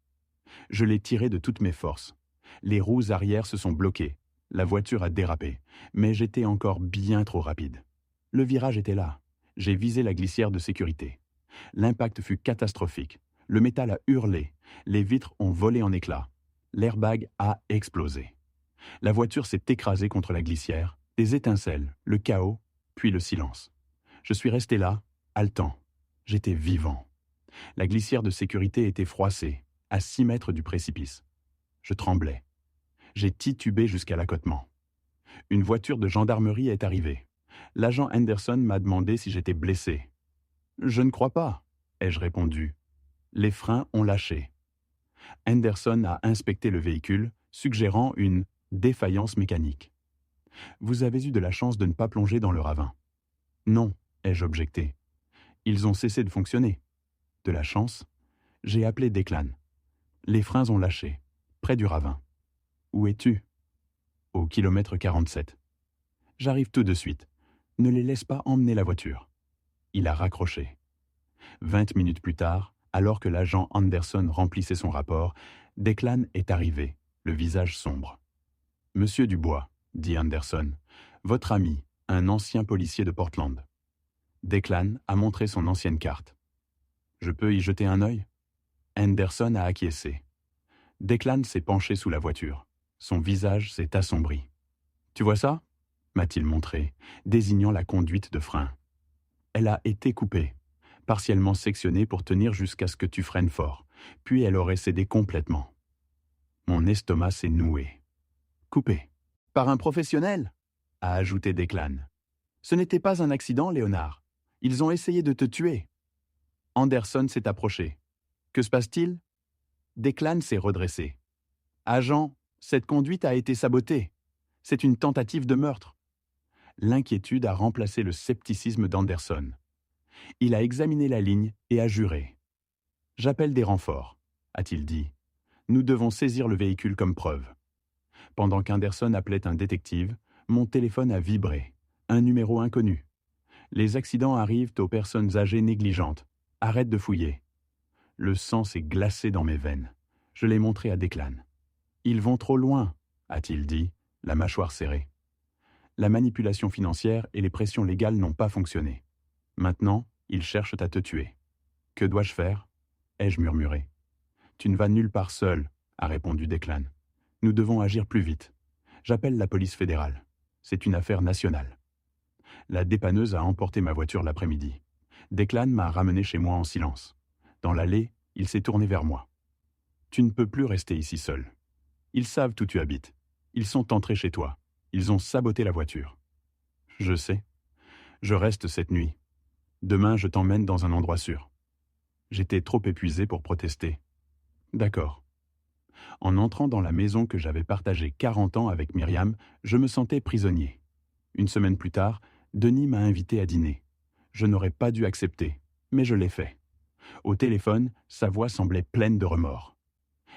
Speaker 1: Je l'ai tiré de toutes mes forces. Les roues arrière se sont bloquées. La voiture a dérapé, mais j'étais encore bien trop rapide. Le virage était là. J'ai visé la glissière de sécurité. L'impact fut catastrophique. Le métal a hurlé. Les vitres ont volé en éclats. L'airbag a explosé. La voiture s'est écrasée contre la glissière. Des étincelles, le chaos, puis le silence. Je suis resté là, haletant. J'étais vivant. La glissière de sécurité était froissée, à 6 mètres du précipice. Je tremblais. J'ai titubé jusqu'à l'accotement. Une voiture de gendarmerie est arrivée. L'agent Henderson m'a demandé si j'étais blessé. « Je ne crois pas », ai-je répondu. Les freins ont lâché. Henderson a inspecté le véhicule, suggérant une défaillance mécanique. « Vous avez eu de la chance de ne pas plonger dans le ravin. »« Non », ai-je objecté. « Ils ont cessé de fonctionner. »« De la chance ?» J'ai appelé Declan. Les freins ont lâché, près du ravin. « Où es-tu » ? « Au kilomètre 47. »« J'arrive tout de suite. Ne les laisse pas emmener la voiture. » Il a raccroché. 20 minutes plus tard, alors que l'agent Anderson remplissait son rapport, Declan est arrivé, le visage sombre. « Monsieur Dubois, » dit Anderson, « votre ami, un ancien policier de Portland. » Declan a montré son ancienne carte. « Je peux y jeter un œil » Anderson a acquiescé. Declan s'est penché sous la voiture. Son visage s'est assombri. « Tu vois ça » m'a-t-il montré, désignant la conduite de frein. « Elle a été coupée, partiellement sectionnée pour tenir jusqu'à ce que tu freines fort, puis elle aurait cédé complètement. » Mon estomac s'est noué. « Coupée. Par un professionnel » a ajouté Declan. « Ce n'était pas un accident, Léonard. Ils ont essayé de te tuer. » Anderson s'est approché. « Que se passe-t-il » Declan s'est redressé. « Agent, cette conduite a été sabotée. C'est une tentative de meurtre. » L'inquiétude a remplacé le scepticisme d'Anderson. Il a examiné la ligne et a juré. « J'appelle des renforts, » a-t-il dit. « Nous devons saisir le véhicule comme preuve. » Pendant qu'Anderson appelait un détective, mon téléphone a vibré. Un numéro inconnu. « Les accidents arrivent aux personnes âgées négligentes. Arrête de fouiller. » Le sang s'est glacé dans mes veines. Je l'ai montré à Declan. « Ils vont trop loin, » a-t-il dit, la mâchoire serrée. La manipulation financière et les pressions légales n'ont pas fonctionné. Maintenant, ils cherchent à te tuer. Que dois-je faire ? Ai-je murmuré. Tu ne vas nulle part seul, a répondu Declan. Nous devons agir plus vite. J'appelle la police fédérale. C'est une affaire nationale. La dépanneuse a emporté ma voiture l'après-midi. Declan m'a ramené chez moi en silence. Dans l'allée, il s'est tourné vers moi. Tu ne peux plus rester ici seul. Ils savent où tu habites. Ils sont entrés chez toi. Ils ont saboté la voiture. Je sais. Je reste cette nuit. Demain, je t'emmène dans un endroit sûr. J'étais trop épuisé pour protester. D'accord. En entrant dans la maison que j'avais partagée 40 ans avec Myriam, je me sentais prisonnier. Une semaine plus tard, Denis m'a invité à dîner. Je n'aurais pas dû accepter, mais je l'ai fait. Au téléphone, sa voix semblait pleine de remords.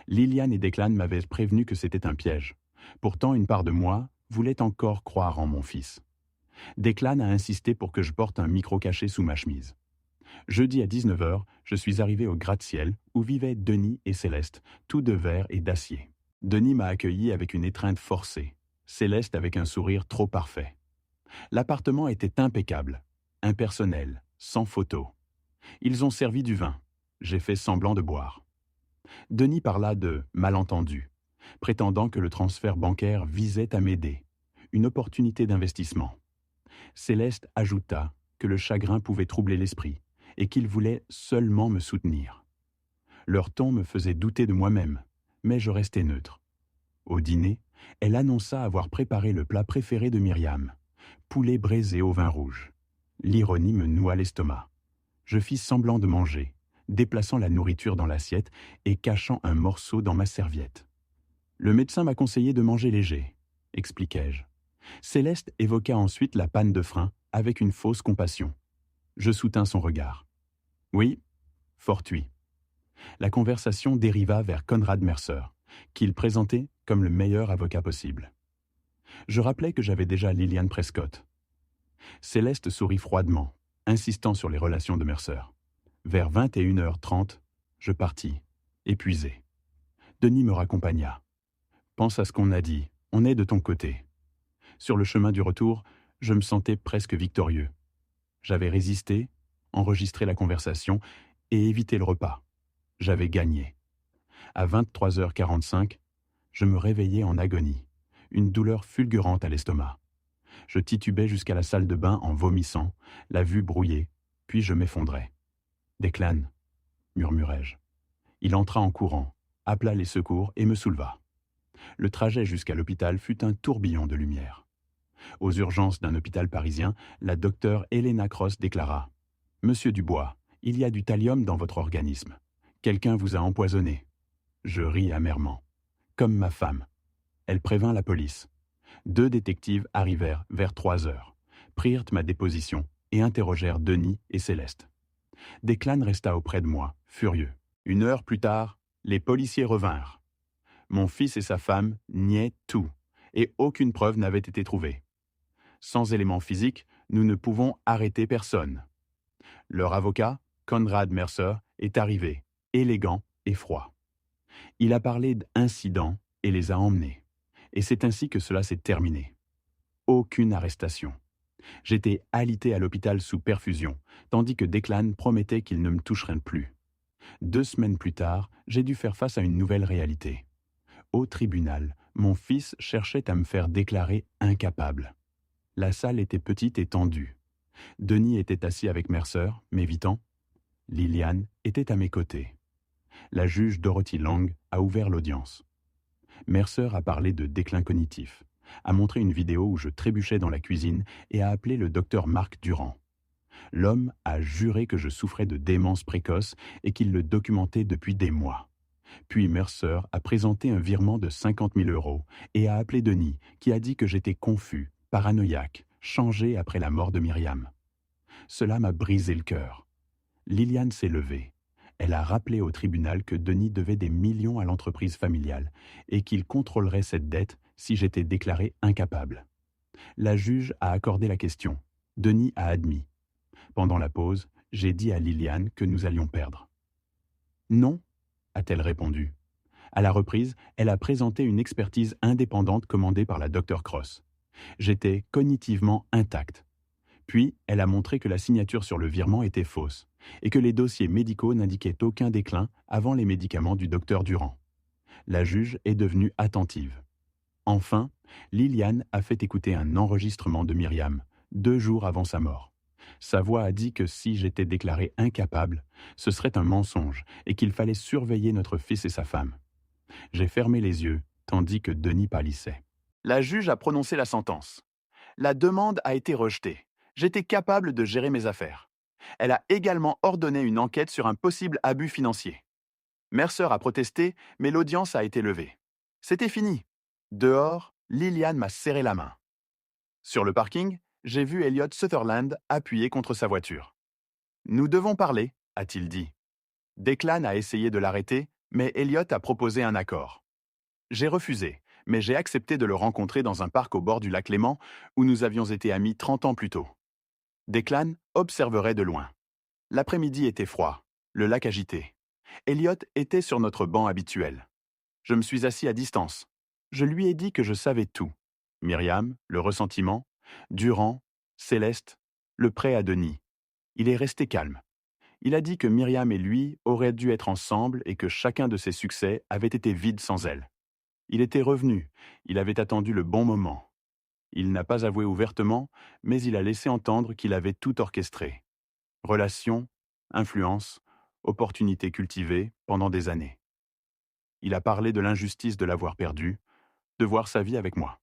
Speaker 1: Liliane et Declan m'avaient prévenu que c'était un piège. Pourtant, une part de moi voulait encore croire en mon fils. Declan a insisté pour que je porte un micro caché sous ma chemise. Jeudi à 19 heures, je suis arrivé au gratte-ciel où vivaient Denis et Céleste, tous de verre et d'acier. Denis m'a accueilli avec une étreinte forcée, Céleste avec un sourire trop parfait. L'appartement était impeccable, impersonnel, sans photo. Ils ont servi du vin. J'ai fait semblant de boire. Denis parla de malentendu, prétendant que le transfert bancaire visait à m'aider, une opportunité d'investissement. Céleste ajouta que le chagrin pouvait troubler l'esprit et qu'il voulait seulement me soutenir. Leur ton me faisait douter de moi-même, mais je restais neutre. Au dîner, elle annonça avoir préparé le plat préféré de Myriam, poulet braisé au vin rouge. L'ironie me noua l'estomac. Je fis semblant de manger, déplaçant la nourriture dans l'assiette et cachant un morceau dans ma serviette. Le médecin m'a conseillé de manger léger, expliquai-je. Céleste évoqua ensuite la panne de frein avec une fausse compassion. Je soutins son regard. Oui, fortuit. La conversation dériva vers Conrad Mercer, qu'il présentait comme le meilleur avocat possible. Je rappelai que j'avais déjà Lillian Prescott. Céleste sourit froidement, insistant sur les relations de Mercer. Vers 21h30, je partis, épuisé. Denis me raccompagna. Pense à ce qu'on a dit, on est de ton côté. Sur le chemin du retour, je me sentais presque victorieux. J'avais résisté, enregistré la conversation et évité le repas. J'avais gagné. À 23h45, je me réveillai en agonie, une douleur fulgurante à l'estomac. Je titubais jusqu'à la salle de bain en vomissant, la vue brouillée, puis je m'effondrais. « Declan » murmurai-je. Il entra en courant, appela les secours et me souleva. Le trajet jusqu'à l'hôpital fut un tourbillon de lumière. Aux urgences d'un hôpital parisien, la docteure Helena Cross déclara « Monsieur Dubois, il y a du thallium dans votre organisme. Quelqu'un vous a empoisonné. » Je ris amèrement. Comme ma femme. Elle prévint la police. 2 détectives arrivèrent vers 3 heures, prirent ma déposition et interrogèrent Denis et Céleste. Declan resta auprès de moi, furieux. 1 heure plus tard, les policiers revinrent. Mon fils et sa femme niaient tout, et aucune preuve n'avait été trouvée. Sans éléments physiques, nous ne pouvons arrêter personne. Leur avocat, Conrad Mercer, est arrivé, élégant et froid. Il a parlé d'incidents et les a emmenés. Et c'est ainsi que cela s'est terminé. Aucune arrestation. J'étais alité à l'hôpital sous perfusion, tandis que Declan promettait qu'il ne me toucherait plus. 2 semaines plus tard, j'ai dû faire face à une nouvelle réalité. Au tribunal, mon fils cherchait à me faire déclarer incapable. La salle était petite et tendue. Denis était assis avec Mercer, m'évitant. Liliane était à mes côtés. La juge Dorothy Lang a ouvert l'audience. Mercer a parlé de déclin cognitif, a montré une vidéo où je trébuchais dans la cuisine et a appelé le docteur Marc Durand. L'homme a juré que je souffrais de démence précoce et qu'il le documentait depuis des mois. Puis Mercer a présenté un virement de 50 000 € et a appelé Denis, qui a dit que j'étais confus, paranoïaque, changé après la mort de Myriam. Cela m'a brisé le cœur. Liliane s'est levée. Elle a rappelé au tribunal que Denis devait des millions à l'entreprise familiale et qu'il contrôlerait cette dette si j'étais déclaré incapable. La juge a accordé la question. Denis a admis. Pendant la pause, j'ai dit à Liliane que nous allions perdre. « Non », a-t-elle répondu. À la reprise, elle a présenté une expertise indépendante commandée par la Dr Cross. J'étais cognitivement intact. Puis, elle a montré que la signature sur le virement était fausse et que les dossiers médicaux n'indiquaient aucun déclin avant les médicaments du docteur Durand. La juge est devenue attentive. Enfin, Liliane a fait écouter un enregistrement de Myriam, 2 jours avant sa mort. Sa voix a dit que si j'étais déclaré incapable, ce serait un mensonge et qu'il fallait surveiller notre fils et sa femme. J'ai fermé les yeux, tandis que Denis pâlissait. La juge a prononcé la sentence. La demande a été rejetée. J'étais capable de gérer mes affaires. Elle a également ordonné une enquête sur un possible abus financier. Mercer a protesté, mais l'audience a été levée. C'était fini. Dehors, Liliane m'a serré la main. Sur le parking, j'ai vu Elliot Sutherland appuyé contre sa voiture. « Nous devons parler », a-t-il dit. Declan a essayé de l'arrêter, mais Elliot a proposé un accord. J'ai refusé, mais j'ai accepté de le rencontrer dans un parc au bord du lac Léman où nous avions été amis 30 ans plus tôt. Declan observerait de loin. L'après-midi était froid, le lac agité. Elliot était sur notre banc habituel. Je me suis assis à distance. Je lui ai dit que je savais tout. Myriam, le ressentiment, Durand, Céleste, le prêt à Denis. Il est resté calme. Il a dit que Myriam et lui auraient dû être ensemble et que chacun de ses succès avait été vide sans elle. Il était revenu, il avait attendu le bon moment. Il n'a pas avoué ouvertement, mais il a laissé entendre qu'il avait tout orchestré. Relations, influence, opportunités cultivées pendant des années. Il a parlé de l'injustice de l'avoir perdu, de voir sa vie avec moi.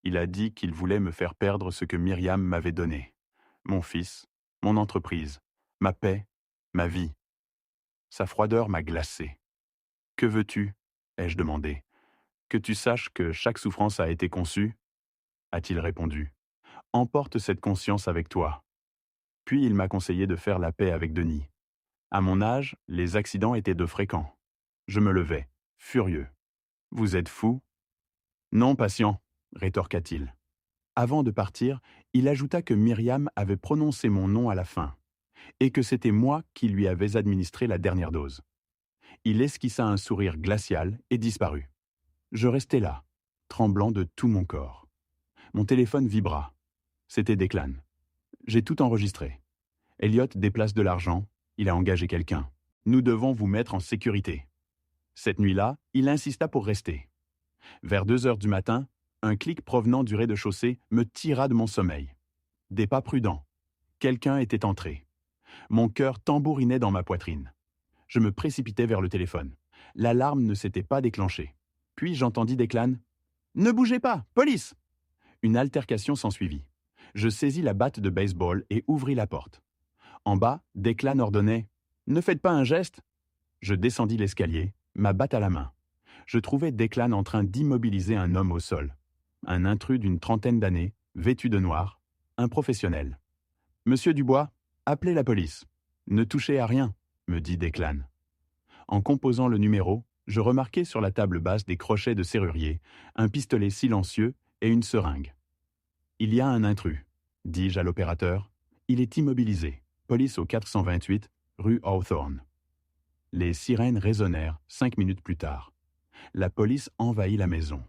Speaker 1: Il a dit qu'il voulait me faire perdre ce que Myriam m'avait donné. Mon fils, mon entreprise, ma paix, ma vie. Sa froideur m'a glacé. « Que veux-tu » ai-je demandé. « Que tu saches que chaque souffrance a été conçue » a-t-il répondu. « Emporte cette conscience avec toi. » Puis il m'a conseillé de faire la paix avec Denis. À mon âge, les accidents étaient de fréquents. Je me levai, furieux. « Vous êtes fou » ? « Non, patient, » rétorqua-t-il. Avant de partir, il ajouta que Myriam avait prononcé mon nom à la fin, et que c'était moi qui lui avais administré la dernière dose. Il esquissa un sourire glacial et disparut. Je restai là, tremblant de tout mon corps. Mon téléphone vibra. C'était Declan. J'ai tout enregistré. Elliot déplace de l'argent, il a engagé quelqu'un. Nous devons vous mettre en sécurité. Cette nuit-là, il insista pour rester. Vers 2 heures du matin, un clic provenant du rez-de-chaussée me tira de mon sommeil. Des pas prudents. Quelqu'un était entré. Mon cœur tambourinait dans ma poitrine. Je me précipitai vers le téléphone. L'alarme ne s'était pas déclenchée. Puis j'entendis Declan. « Ne bougez pas, police !» Une altercation s'ensuivit. Je saisis la batte de baseball et ouvris la porte. En bas, Declan ordonnait « Ne faites pas un geste !» Je descendis l'escalier, ma batte à la main. Je trouvais Declan en train d'immobiliser un homme au sol. Un intrus d'une trentaine d'années, vêtu de noir, un professionnel. « Monsieur Dubois, appelez la police. Ne touchez à rien !» me dit Declan. En composant le numéro, je remarquai sur la table basse des crochets de serrurier, un pistolet silencieux et une seringue. « Il y a un intrus, » dis-je à l'opérateur. « Il est immobilisé. Police au 428, rue Hawthorne. » Les sirènes résonnèrent 5 minutes plus tard. La police envahit la maison.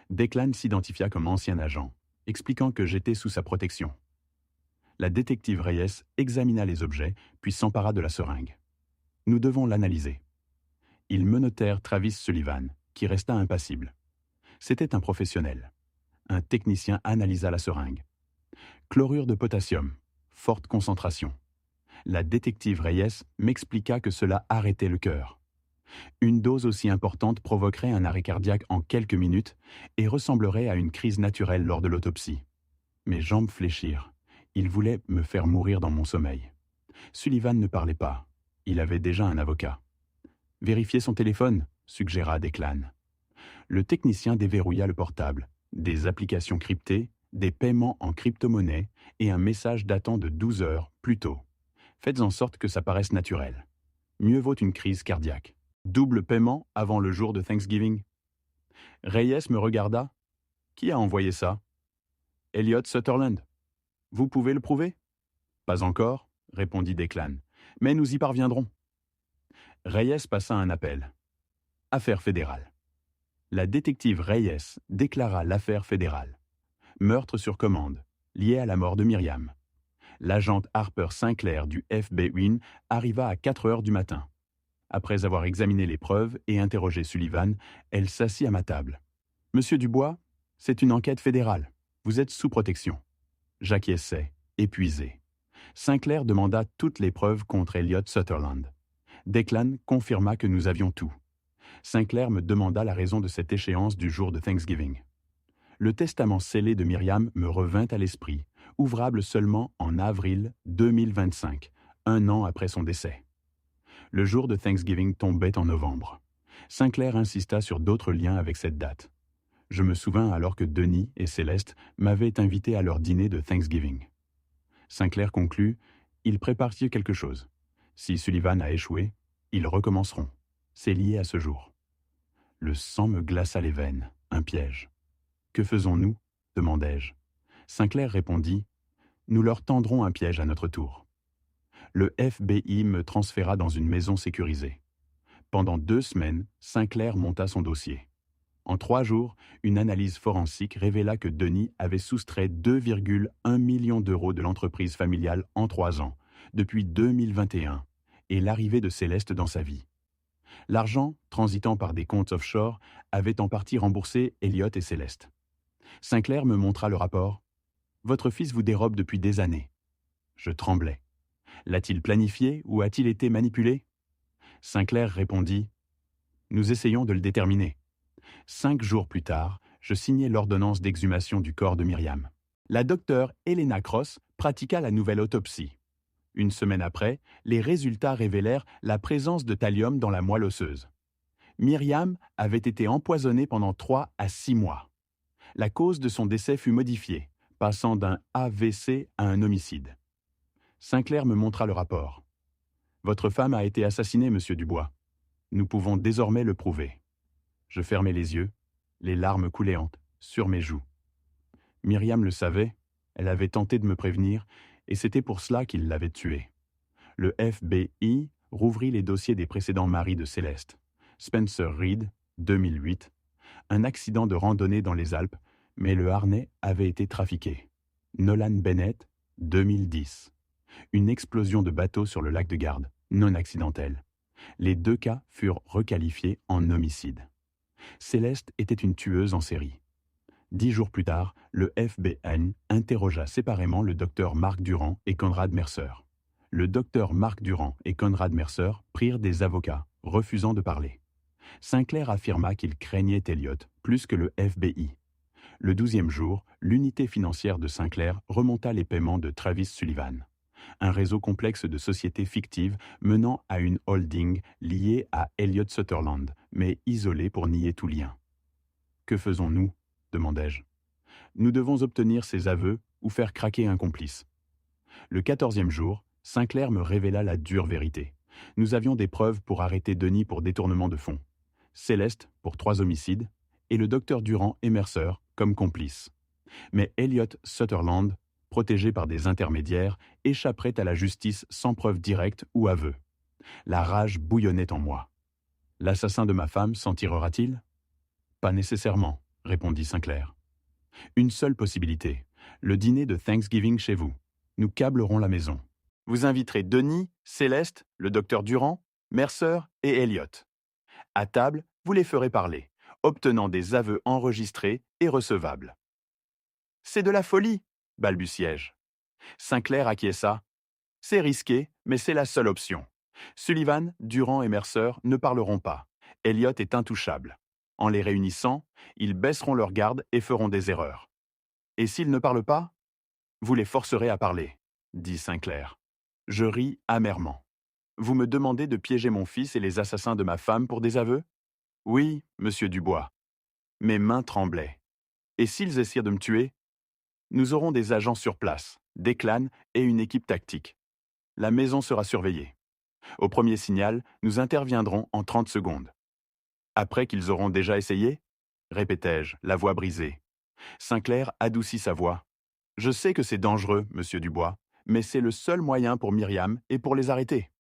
Speaker 1: Declan s'identifia comme ancien agent, expliquant que j'étais sous sa protection. La détective Reyes examina les objets, puis s'empara de la seringue. Nous devons l'analyser. Ils menottèrent Travis Sullivan, qui resta impassible. C'était un professionnel. Un technicien analysa la seringue. Chlorure de potassium, forte concentration. La détective Reyes m'expliqua que cela arrêtait le cœur. Une dose aussi importante provoquerait un arrêt cardiaque en quelques minutes et ressemblerait à une crise naturelle lors de l'autopsie. Mes jambes fléchirent. Il voulait me faire mourir dans mon sommeil. Sullivan ne parlait pas. Il avait déjà un avocat. « Vérifiez son téléphone », suggéra Declan. Le technicien déverrouilla le portable, des applications cryptées, des paiements en crypto-monnaie et un message datant de 12 heures plus tôt. Faites en sorte que ça paraisse naturel. Mieux vaut une crise cardiaque. Double paiement avant le jour de Thanksgiving. Reyes me regarda. « Qui a envoyé ça ?»« Elliot Sutherland. »« Vous pouvez le prouver ?»« Pas encore, » répondit Declan, « mais nous y parviendrons. » Reyes passa un appel. Affaire fédérale. La détective Reyes déclara l'affaire fédérale. Meurtre sur commande, lié à la mort de Myriam. L'agente Harper Sinclair du FBI arriva à 4 heures du matin. Après avoir examiné les preuves et interrogé Sullivan, elle s'assit à ma table. « Monsieur Dubois, c'est une enquête fédérale. Vous êtes sous protection. » J'acquiesçai, épuisé. Sinclair demanda toutes les preuves contre Elliot Sutherland. Declan confirma que nous avions tout. Sinclair me demanda la raison de cette échéance du jour de Thanksgiving. Le testament scellé de Myriam me revint à l'esprit, ouvrable seulement en avril 2025, 1 an après son décès. Le jour de Thanksgiving tombait en novembre. Sinclair insista sur d'autres liens avec cette date. Je me souvins alors que Denis et Céleste m'avaient invité à leur dîner de Thanksgiving. Sinclair conclut « Il prépare quelque chose. Si Sullivan a échoué, Ils recommenceront. C'est lié à ce jour. Le sang me glaça les veines. Un piège. Que faisons-nous demandai-je. Sinclair répondit « Nous leur tendrons un piège à notre tour. » Le FBI me transféra dans une maison sécurisée. Pendant 2 semaines, Sinclair monta son dossier. En 3 jours, une analyse forensique révéla que Denis avait soustrait 2,1 millions d'euros de l'entreprise familiale en 3 ans, depuis 2021, et l'arrivée de Céleste dans sa vie. L'argent, transitant par des comptes offshore, avait en partie remboursé Elliot et Céleste. Sinclair me montra le rapport. « Votre fils vous dérobe depuis des années. » Je tremblais. L'a-t-il planifié ou a-t-il été manipulé ? Sinclair répondit « Nous essayons de le déterminer. » 5 jours plus tard, je signai l'ordonnance d'exhumation du corps de Myriam. La docteure Helena Cross pratiqua la nouvelle autopsie. 1 semaine après, les résultats révélèrent la présence de thallium dans la moelle osseuse. Myriam avait été empoisonnée pendant 3 à 6 mois. La cause de son décès fut modifiée, passant d'un AVC à un homicide. Sinclair me montra le rapport. « Votre femme a été assassinée, monsieur Dubois. Nous pouvons désormais le prouver. » Je fermai les yeux, les larmes couléantes, sur mes joues. Myriam le savait, elle avait tenté de me prévenir, et c'était pour cela qu'il l'avait tuée. Le FBI rouvrit les dossiers des précédents maris de Céleste. Spencer Reed, 2008, un accident de randonnée dans les Alpes, mais le harnais avait été trafiqué. Nolan Bennett, 2010, une explosion de bateau sur le lac de Garde, non accidentelle. Les 2 cas furent requalifiés en homicide. Céleste était une tueuse en série. 10 jours plus tard, le FBI interrogea séparément le docteur Marc Durand et Conrad Mercer. Le docteur Marc Durand et Conrad Mercer prirent des avocats, refusant de parler. Sinclair affirma qu'il craignait Elliot plus que le FBI. Le 12e jour, l'unité financière de Sinclair remonta les paiements de Travis Sullivan, un réseau complexe de sociétés fictives menant à une holding liée à Elliot Sutherland, mais isolée pour nier tout lien. « Que faisons-nous » demandai-je. « Nous devons obtenir ses aveux ou faire craquer un complice. » Le 14e jour, Sinclair me révéla la dure vérité. Nous avions des preuves pour arrêter Denis pour détournement de fonds, Céleste pour 3 homicides, et le docteur Durand et Mercer comme complices. Mais Elliot Sutherland, protégé par des intermédiaires, échapperait à la justice sans preuve directe ou aveu. La rage bouillonnait en moi. L'assassin de ma femme s'en tirera-t-il ? Pas nécessairement, répondit Sinclair. Une seule possibilité, le dîner de Thanksgiving chez vous. Nous câblerons la maison. Vous inviterez Denis, Céleste, le docteur Durand, Mercer et Elliot. À table, vous les ferez parler, obtenant des aveux enregistrés et recevables. C'est de la folie, balbutiai-je. Sinclair acquiesça. C'est risqué, mais c'est la seule option. Sullivan, Durand et Mercer ne parleront pas. Elliot est intouchable. En les réunissant, ils baisseront leur garde et feront des erreurs. Et s'ils ne parlent pas ? Vous les forcerez à parler, dit Sinclair. Je ris amèrement. Vous me demandez de piéger mon fils et les assassins de ma femme pour des aveux ? Oui, monsieur Dubois. Mes mains tremblaient. Et s'ils essayent de me tuer ? Nous aurons des agents sur place, des clans et une équipe tactique. La maison sera surveillée. Au premier signal, nous interviendrons en 30 secondes. Après qu'ils auront déjà essayé ? Répétai-je, la voix brisée. Sinclair adoucit sa voix. Je sais que c'est dangereux, monsieur Dubois, mais c'est le seul moyen pour Myriam et pour les arrêter.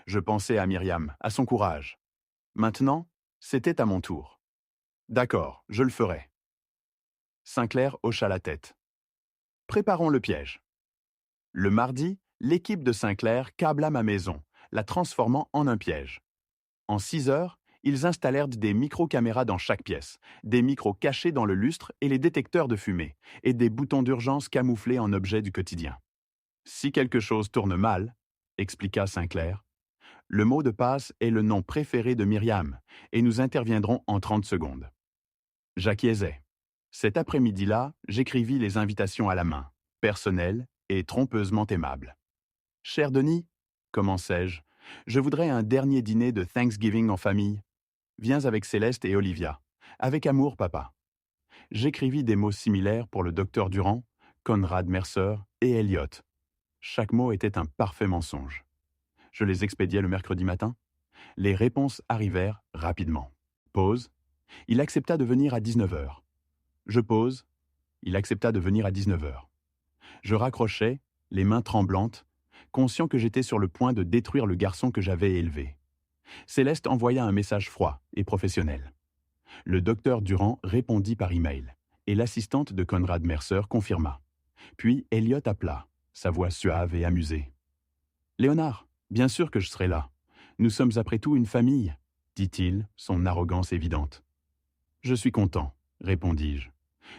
Speaker 1: Je pensais à Myriam, à son courage. Maintenant, c'était à mon tour. D'accord, je le ferai. Sinclair hocha la tête. Préparons le piège. Le mardi, l'équipe de Sinclair câbla ma maison, la transformant en un piège. En 6 heures, ils installèrent des micro-caméras dans chaque pièce, des micros cachés dans le lustre et les détecteurs de fumée, et des boutons d'urgence camouflés en objets du quotidien. Si quelque chose tourne mal, expliqua Sinclair, le mot de passe est le nom préféré de Myriam, et nous interviendrons en 30 secondes. J'acquiesçai. Cet après-midi-là, j'écrivis les invitations à la main, personnelles et trompeusement aimables. « Cher Denis, commençai-je, je voudrais un dernier dîner de Thanksgiving en famille. Viens avec Céleste et Olivia. Avec amour, papa. » J'écrivis des mots similaires pour le docteur Durand, Conrad Mercer et Elliot. Chaque mot était un parfait mensonge. Je les expédiai le mercredi matin. Les réponses arrivèrent rapidement. Pause. Il accepta de venir à 19 heures. Je pose. Il accepta de venir à 19 heures. Je raccrochais, les mains tremblantes, conscient que j'étais sur le point de détruire le garçon que j'avais élevé. Céleste envoya un message froid et professionnel. Le docteur Durand répondit par email, et l'assistante de Conrad Mercer confirma. Puis Elliot appela, sa voix suave et amusée. « Léonard, bien sûr que je serai là. Nous sommes après tout une famille, » dit-il, son arrogance évidente. « Je suis content, » répondis-je.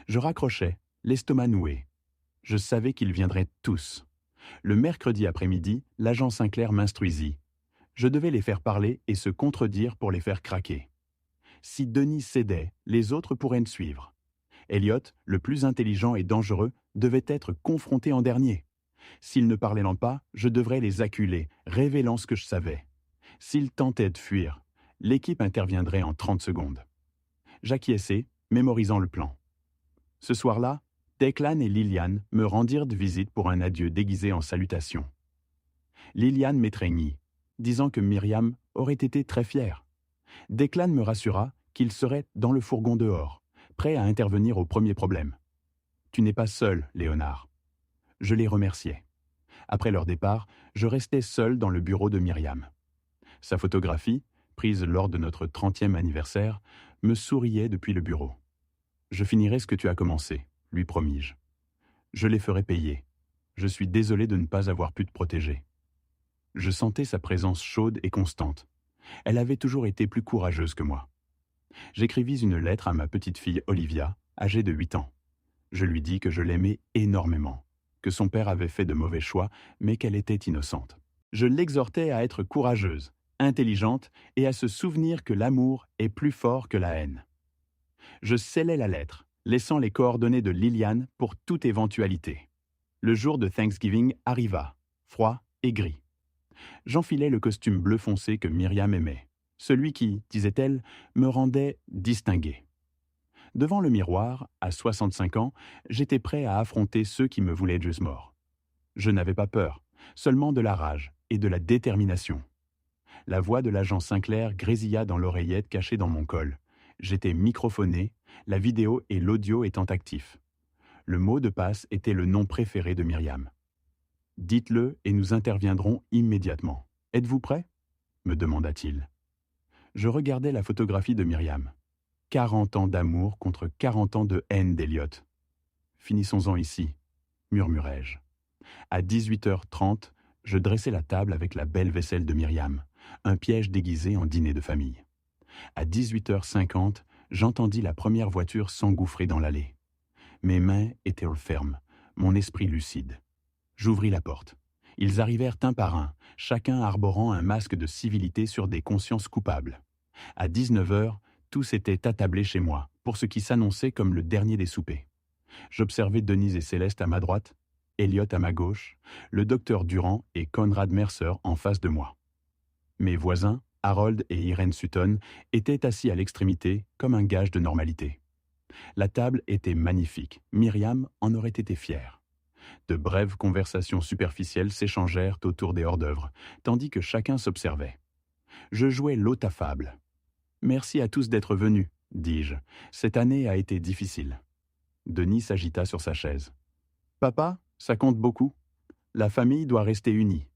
Speaker 1: Je raccrochais, l'estomac noué. Je savais qu'ils viendraient tous. Le mercredi après-midi, l'agent Sinclair m'instruisit. Je devais les faire parler et se contredire pour les faire craquer. Si Denis cédait, les autres pourraient me suivre. Elliot, le plus intelligent et dangereux, devait être confronté en dernier. S'ils ne parlaient pas, je devrais les acculer, révélant ce que je savais. S'ils tentaient de fuir, l'équipe interviendrait en 30 secondes. J'acquiesçai, mémorisant le plan. Ce soir-là, Declan et Liliane me rendirent de visite pour un adieu déguisé en salutation. Liliane m'étreignit, disant que Myriam aurait été très fière. Declan me rassura qu'il serait dans le fourgon dehors, prêt à intervenir au premier problème. « Tu n'es pas seul, Léonard. » Je les remerciai. Après leur départ, je restai seul dans le bureau de Myriam. Sa photographie, prise lors de notre 30e anniversaire, me souriait depuis le bureau. « Je finirai ce que tu as commencé, » lui promis-je. « Je les ferai payer. Je suis désolé de ne pas avoir pu te protéger. » Je sentais sa présence chaude et constante. Elle avait toujours été plus courageuse que moi. J'écrivis une lettre à ma petite fille Olivia, âgée de 8 ans. Je lui dis que je l'aimais énormément, que son père avait fait de mauvais choix, mais qu'elle était innocente. Je l'exhortais à être courageuse, intelligente et à se souvenir que l'amour est plus fort que la haine. Je scellai la lettre, laissant les coordonnées de Liliane pour toute éventualité. Le jour de Thanksgiving arriva, froid et gris. J'enfilai le costume bleu foncé que Myriam aimait, celui qui, disait-elle, me rendait distingué. Devant le miroir, à 65 ans, j'étais prêt à affronter ceux qui me voulaient juste mort. Je n'avais pas peur, seulement de la rage et de la détermination. La voix de l'agent Sinclair grésilla dans l'oreillette cachée dans mon col. J'étais microphoné, la vidéo et l'audio étant actifs. Le mot de passe était le nom préféré de Myriam. « Dites-le et nous interviendrons immédiatement. Êtes-vous prêt ?» me demanda-t-il. Je regardais la photographie de Myriam. 40 ans d'amour contre 40 ans de haine d'Elliot. « Finissons-en ici, » murmurai-je. À 18h30, je dressai la table avec la belle vaisselle de Myriam, un piège déguisé en dîner de famille. À 18h50, j'entendis la première voiture s'engouffrer dans l'allée. Mes mains étaient fermes, mon esprit lucide. J'ouvris la porte. Ils arrivèrent un par un, chacun arborant un masque de civilité sur des consciences coupables. À 19h, tous étaient attablés chez moi, pour ce qui s'annonçait comme le dernier des soupers. J'observais Denise et Céleste à ma droite, Elliot à ma gauche, le docteur Durand et Conrad Mercer en face de moi. Mes voisins, Harold et Irene Sutton, étaient assis à l'extrémité comme un gage de normalité. La table était magnifique, Myriam en aurait été fière. De brèves conversations superficielles s'échangèrent autour des hors-d'œuvre, tandis que chacun s'observait. Je jouais l'hôte affable. « Merci à tous d'être venus, » dis-je. « Cette année a été difficile. » Denis s'agita sur sa chaise. « Papa, ça compte beaucoup. La famille doit rester unie. »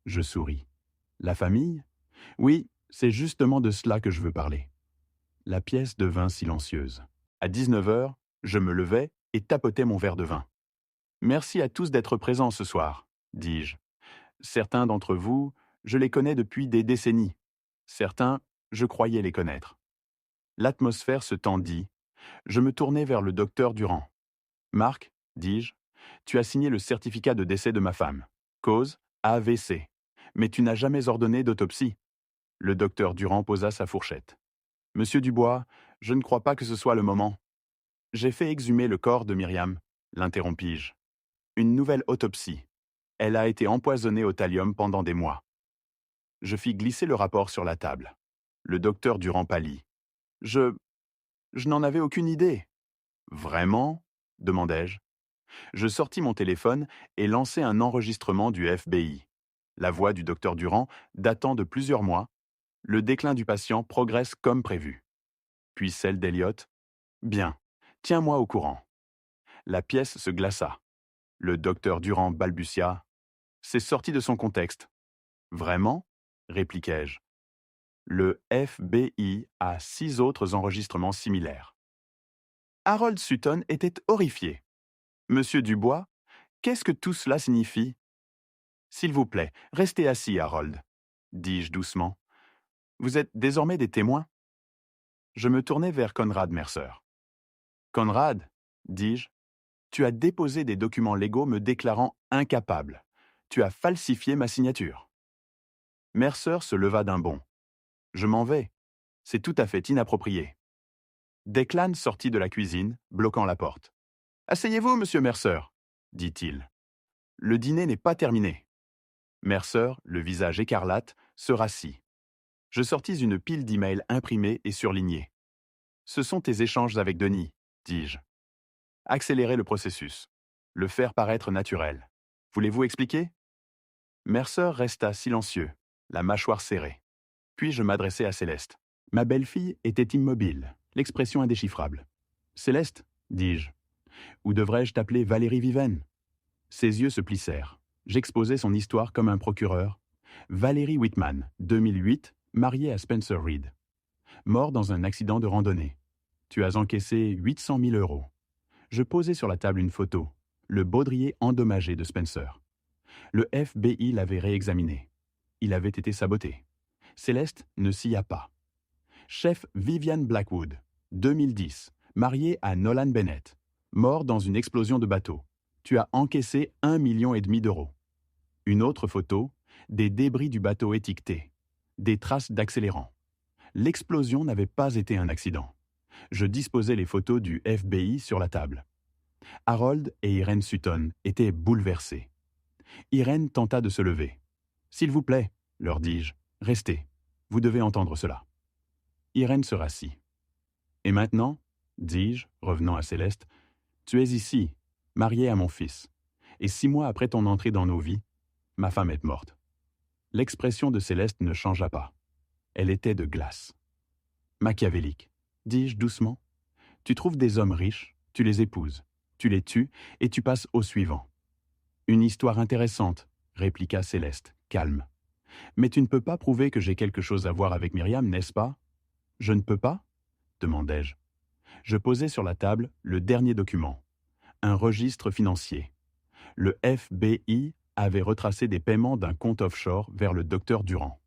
Speaker 1: Je souris. « La famille ? Oui, c'est justement de cela que je veux parler. » La pièce devint silencieuse. À 19h, je me levai et tapotai mon verre de vin. « Merci à tous d'être présents ce soir, » dis-je. « Certains d'entre vous, je les connais depuis des décennies. Certains, je croyais les connaître. » L'atmosphère se tendit. Je me tournai vers le docteur Durand. « Marc, » dis-je, « tu as signé le certificat de décès de ma femme. Cause, AVC. Mais tu n'as jamais ordonné d'autopsie. » Le docteur Durand posa sa fourchette. « Monsieur Dubois, je ne crois pas que ce soit le moment. »« J'ai fait exhumer le corps de Myriam, » l'interrompis-je. « Une nouvelle autopsie. Elle a été empoisonnée au thallium pendant des mois. » Je fis glisser le rapport sur la table. Le docteur Durand pâlit. « Je n'en avais aucune idée. »« Vraiment ?» demandai-je. Je sortis mon téléphone et lançai un enregistrement du FBI. La voix du docteur Durand, datant de plusieurs mois, Le déclin du patient progresse comme prévu. Puis celle d'Elliot. Bien, tiens-moi au courant. La pièce se glaça. Le docteur Durand balbutia. C'est sorti de son contexte. Vraiment? Répliquai-je. Le FBI a 6 autres enregistrements similaires. Harold Sutton était horrifié. Monsieur Dubois, qu'est-ce que tout cela signifie? S'il vous plaît, restez assis, Harold, dis-je doucement. Vous êtes désormais des témoins? Je me tournai vers Conrad Mercer. Conrad, dis-je, tu as déposé des documents légaux me déclarant incapable. Tu as falsifié ma signature. Mercer se leva d'un bond. Je m'en vais. C'est tout à fait inapproprié. Declan sortit de la cuisine, bloquant la porte. Asseyez-vous, monsieur Mercer, dit-il. Le dîner n'est pas terminé. Mercer, le visage écarlate, se rassit. Je sortis une pile d'emails imprimés et surlignés. Ce sont tes échanges avec Denis, dis-je. Accélérer le processus. Le faire paraître naturel. Voulez-vous expliquer? Mercer resta silencieux, la mâchoire serrée. Puis je m'adressai à Céleste. Ma belle-fille était immobile, l'expression indéchiffrable. Céleste, dis-je. Ou devrais-je t'appeler Valérie Viven? Ses yeux se plissèrent. J'exposai son histoire comme un procureur. Valérie Whitman, 2008, mariée à Spencer Reed. Mort dans un accident de randonnée. Tu as encaissé 800 000 euros. Je posai sur la table une photo, le baudrier endommagé de Spencer. Le FBI l'avait réexaminé. Il avait été saboté. Céleste ne s'y pas. Chef Vivian Blackwood, 2010, mariée à Nolan Bennett. Mort dans une explosion de bateau. Tu as encaissé 1,5 million d'euros. Une autre photo, des débris du bateau étiquetés, des traces d'accélérant. L'explosion n'avait pas été un accident. Je disposais les photos du FBI sur la table. Harold et Irene Sutton étaient bouleversés. Irene tenta de se lever. « S'il vous plaît, leur dis-je, restez. Vous devez entendre cela. » Irene se rassit. « Et maintenant, dis-je, revenant à Céleste, tu es ici, mariée à mon fils. Et 6 mois après ton entrée dans nos vies, ma femme est morte. » L'expression de Céleste ne changea pas. Elle était de glace. Machiavélique, dis-je doucement. Tu trouves des hommes riches, tu les épouses, tu les tues et tu passes au suivant. Une histoire intéressante, répliqua Céleste, calme. Mais tu ne peux pas prouver que j'ai quelque chose à voir avec Myriam, n'est-ce pas? Je ne peux pas? Demandai-je. Je posai sur la table le dernier document, un registre financier. Le FBI avait retracé des paiements d'un compte offshore vers le docteur Durand.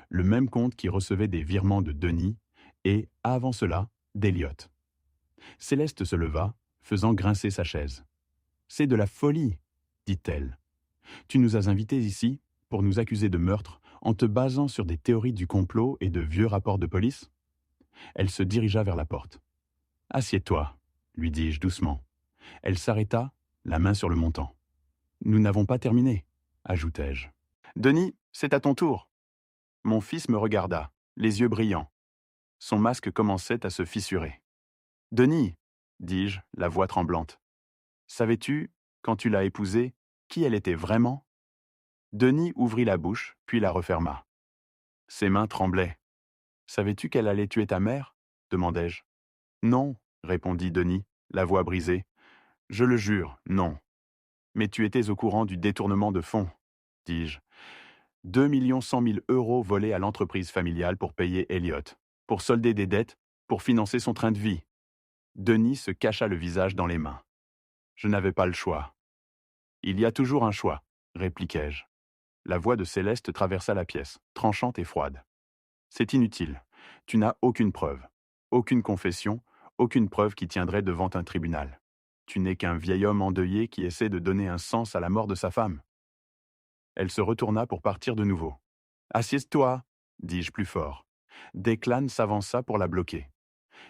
Speaker 1: Le même compte qui recevait des virements de Denis et, avant cela, d'Elliot. Céleste se leva, faisant grincer sa chaise. « C'est de la folie, dit-elle. Tu nous as invités ici pour nous accuser de meurtre en te basant sur des théories du complot et de vieux rapports de police ?» Elle se dirigea vers la porte. « Assieds-toi, lui dis-je doucement. » Elle s'arrêta, la main sur le montant. « Nous n'avons pas terminé, ajoutai-je. Denis, c'est à ton tour. » Mon fils me regarda, les yeux brillants. Son masque commençait à se fissurer. « Denis, dis-je, la voix tremblante. Savais-tu, quand tu l'as épousée, qui elle était vraiment? » Denis ouvrit la bouche, puis la referma. Ses mains tremblaient. « Savais-tu qu'elle allait tuer ta mère? » demandai-je. « Non, répondit Denis, la voix brisée. « Je le jure, non. Mais tu étais au courant du détournement de fonds, dis-je. 2 100 000 euros volés à l'entreprise familiale pour payer Elliot, pour solder des dettes, pour financer son train de vie. » Denis se cacha le visage dans les mains. Je n'avais pas le choix. « Il y a toujours un choix, répliquai-je. La voix de Céleste traversa la pièce, tranchante et froide. C'est inutile. Tu n'as aucune preuve, aucune confession, aucune preuve qui tiendrait devant un tribunal. Tu n'es qu'un vieil homme endeuillé qui essaie de donner un sens à la mort de sa femme. » Elle se retourna pour partir de nouveau. « Assieds-toi, dis-je plus fort. » Declan s'avança pour la bloquer.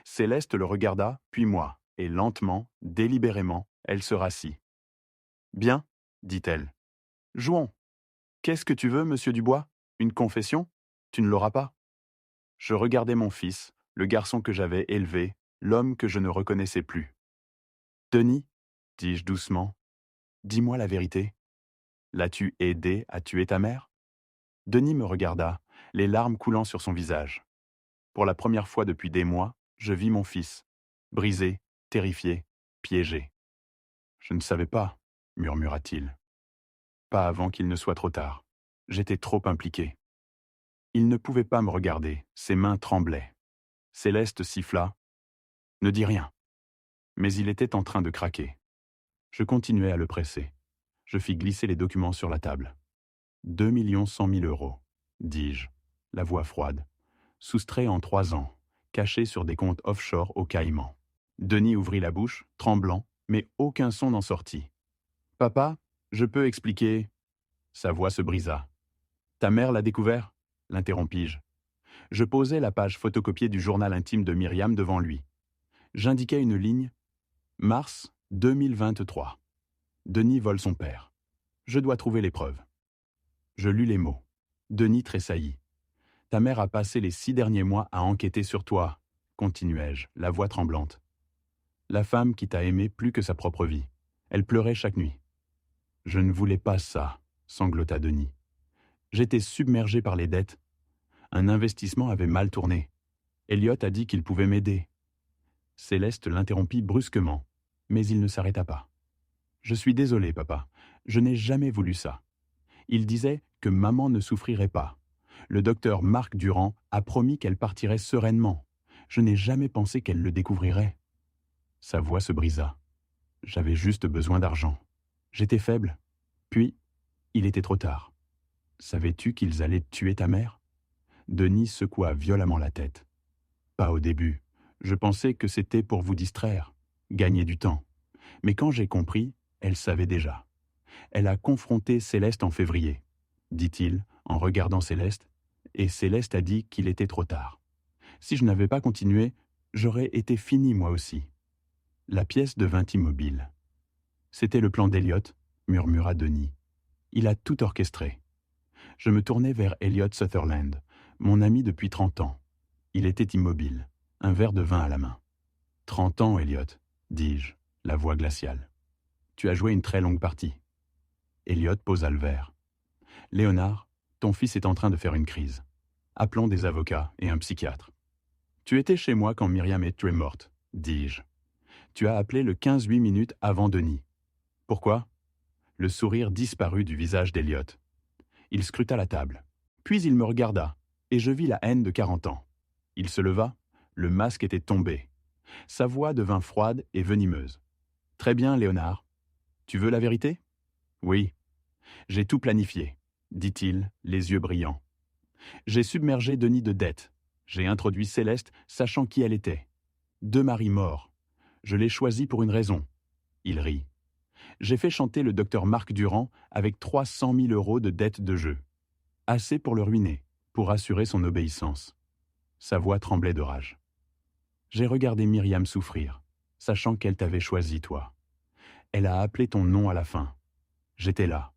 Speaker 1: Céleste le regarda, puis moi, et lentement, délibérément, elle se rassit. « Bien, dit-elle. Jouons. Qu'est-ce que tu veux, monsieur Dubois? Une confession? Tu ne l'auras pas. » Je regardai mon fils, le garçon que j'avais élevé, l'homme que je ne reconnaissais plus. « Denis, dis-je doucement, dis-moi la vérité. L'as-tu aidé à tuer ta mère? » Denis me regarda, les larmes coulant sur son visage. Pour la première fois depuis des mois, je vis mon fils, brisé, terrifié, piégé. Je ne savais pas, murmura-t-il. Pas avant qu'il ne soit trop tard. J'étais trop impliqué. Il ne pouvait pas me regarder, ses mains tremblaient. Céleste siffla. Ne dis rien. Mais il était en train de craquer. Je continuai à le presser. Je fis glisser les documents sur la table. 2 100 000 €, dis-je, la voix froide. Soustrait en 3 ans, caché sur des comptes offshore aux Caïmans. Denis ouvrit la bouche, tremblant, mais aucun son n'en sortit. Papa, je peux expliquer. Sa voix se brisa. Ta mère l'a découvert? L'interrompis-je. Je posai la page photocopiée du journal intime de Myriam devant lui. J'indiquai une ligne. Mars 2023. Denis vole son père. Je dois trouver les preuves. Je lus les mots. Denis tressaillit. Ta mère a passé les 6 derniers mois à enquêter sur toi, continuai-je, la voix tremblante. La femme qui t'a aimé plus que sa propre vie. Elle pleurait chaque nuit. Je ne voulais pas ça, sanglota Denis. J'étais submergé par les dettes. Un investissement avait mal tourné. Elliot a dit qu'il pouvait m'aider. Céleste l'interrompit brusquement, mais il ne s'arrêta pas. Je suis désolé, papa. Je n'ai jamais voulu ça. Il disait que maman ne souffrirait pas. Le docteur Marc Durand a promis qu'elle partirait sereinement. Je n'ai jamais pensé qu'elle le découvrirait. Sa voix se brisa. J'avais juste besoin d'argent. J'étais faible. Puis, il était trop tard. Savais-tu qu'ils allaient tuer ta mère? Denis secoua violemment la tête. Pas au début. Je pensais que c'était pour vous distraire, gagner du temps. Mais quand j'ai compris, elle savait déjà. Elle a confronté Céleste en février, dit-il en regardant Céleste, et Céleste a dit qu'il était trop tard. Si je n'avais pas continué, j'aurais été fini moi aussi. La pièce devint immobile. C'était le plan d'Elliot, murmura Denis. Il a tout orchestré. Je me tournai vers Elliot Sutherland, mon ami depuis 30 ans. Il était immobile, un verre de vin à la main. 30 ans, Elliot, dis-je, la voix glaciale. Tu as joué une très longue partie. Elliot posa le verre. Léonard, ton fils est en train de faire une crise. Appelons des avocats et un psychiatre. Tu étais chez moi quand Myriam est morte, dis-je. Tu as appelé le 15-8 minutes avant Denis. Pourquoi? Le sourire disparut du visage d'Elliot. Il scruta la table. Puis il me regarda, et je vis la haine de 40 ans. Il se leva, le masque était tombé. Sa voix devint froide et venimeuse. Très bien, Léonard. Tu veux la vérité? Oui. J'ai tout planifié, dit-il, les yeux brillants. J'ai submergé Denis de dettes. J'ai introduit Céleste, sachant qui elle était. 2 maris morts. Je l'ai choisi pour une raison. Il rit. J'ai fait chanter le docteur Marc Durand avec 300 000 € de dettes de jeu. Assez pour le ruiner, pour assurer son obéissance. Sa voix tremblait de rage. J'ai regardé Myriam souffrir, sachant qu'elle t'avait choisi, toi. Elle a appelé ton nom à la fin. J'étais là.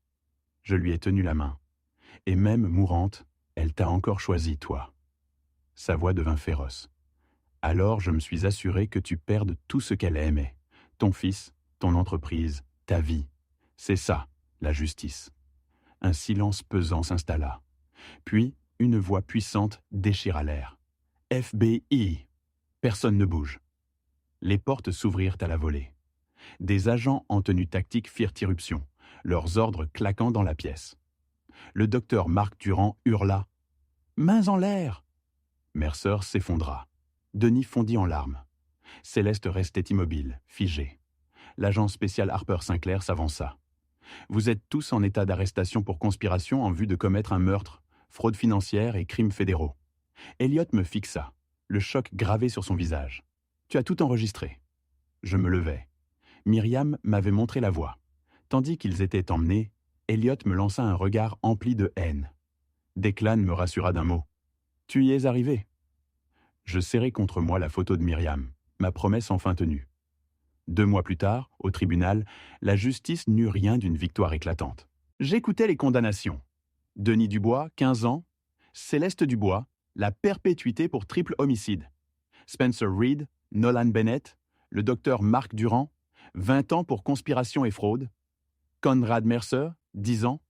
Speaker 1: Je lui ai tenu la main. Et même mourante, elle t'a encore choisi, toi. Sa voix devint féroce. Alors je me suis assuré que tu perdes tout ce qu'elle aimait. Ton fils, ton entreprise, ta vie. C'est ça, la justice. Un silence pesant s'installa. Puis, une voix puissante déchira l'air. FBI! Personne ne bouge. Les portes s'ouvrirent à la volée. Des agents en tenue tactique firent irruption, leurs ordres claquant dans la pièce. Le docteur Marc Durand hurla « Mains en l'air !» Mercer s'effondra. Denis fondit en larmes. Céleste restait immobile, figée. L'agent spécial Harper Sinclair s'avança. « Vous êtes tous en état d'arrestation pour conspiration en vue de commettre un meurtre, fraude financière et crimes fédéraux. » Elliot me fixa, le choc gravé sur son visage. « Tu as tout enregistré. » Je me levai. Myriam m'avait montré la voie. Tandis qu'ils étaient emmenés, Elliot me lança un regard empli de haine. Declan me rassura d'un mot. « Tu y es arrivé. » Je serrai contre moi la photo de Myriam, ma promesse enfin tenue. 2 mois plus tard, au tribunal, la justice n'eut rien d'une victoire éclatante. J'écoutais les condamnations. Denis Dubois, 15 ans. Céleste Dubois, la perpétuité pour triple homicide. Spencer Reed, Nolan Bennett, le docteur Marc Durand, 20 ans pour conspiration et fraude. Conrad Mercer, 10 ans.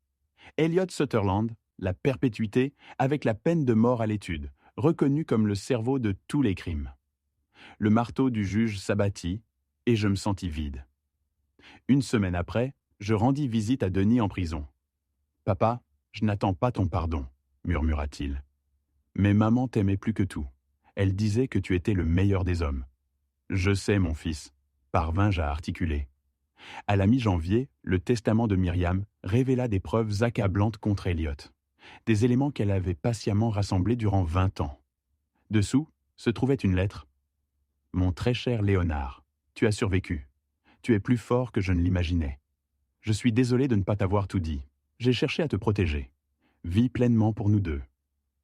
Speaker 1: Elliot Sutherland, la perpétuité, avec la peine de mort à l'étude, reconnue comme le cerveau de tous les crimes. Le marteau du juge s'abattit, et je me sentis vide. Une semaine après, je rendis visite à Denis en prison. « Papa, je n'attends pas ton pardon, » murmura-t-il. « Mais maman t'aimait plus que tout. Elle disait que tu étais le meilleur des hommes. »« Je sais, mon fils, » parvins-je à articuler. À la mi-janvier, le testament de Myriam révéla des preuves accablantes contre Elliot, des éléments qu'elle avait patiemment rassemblés durant 20 ans. Dessous se trouvait une lettre. « Mon très cher Léonard, tu as survécu. Tu es plus fort que je ne l'imaginais. Je suis désolé de ne pas t'avoir tout dit. J'ai cherché à te protéger. Vis pleinement pour nous deux.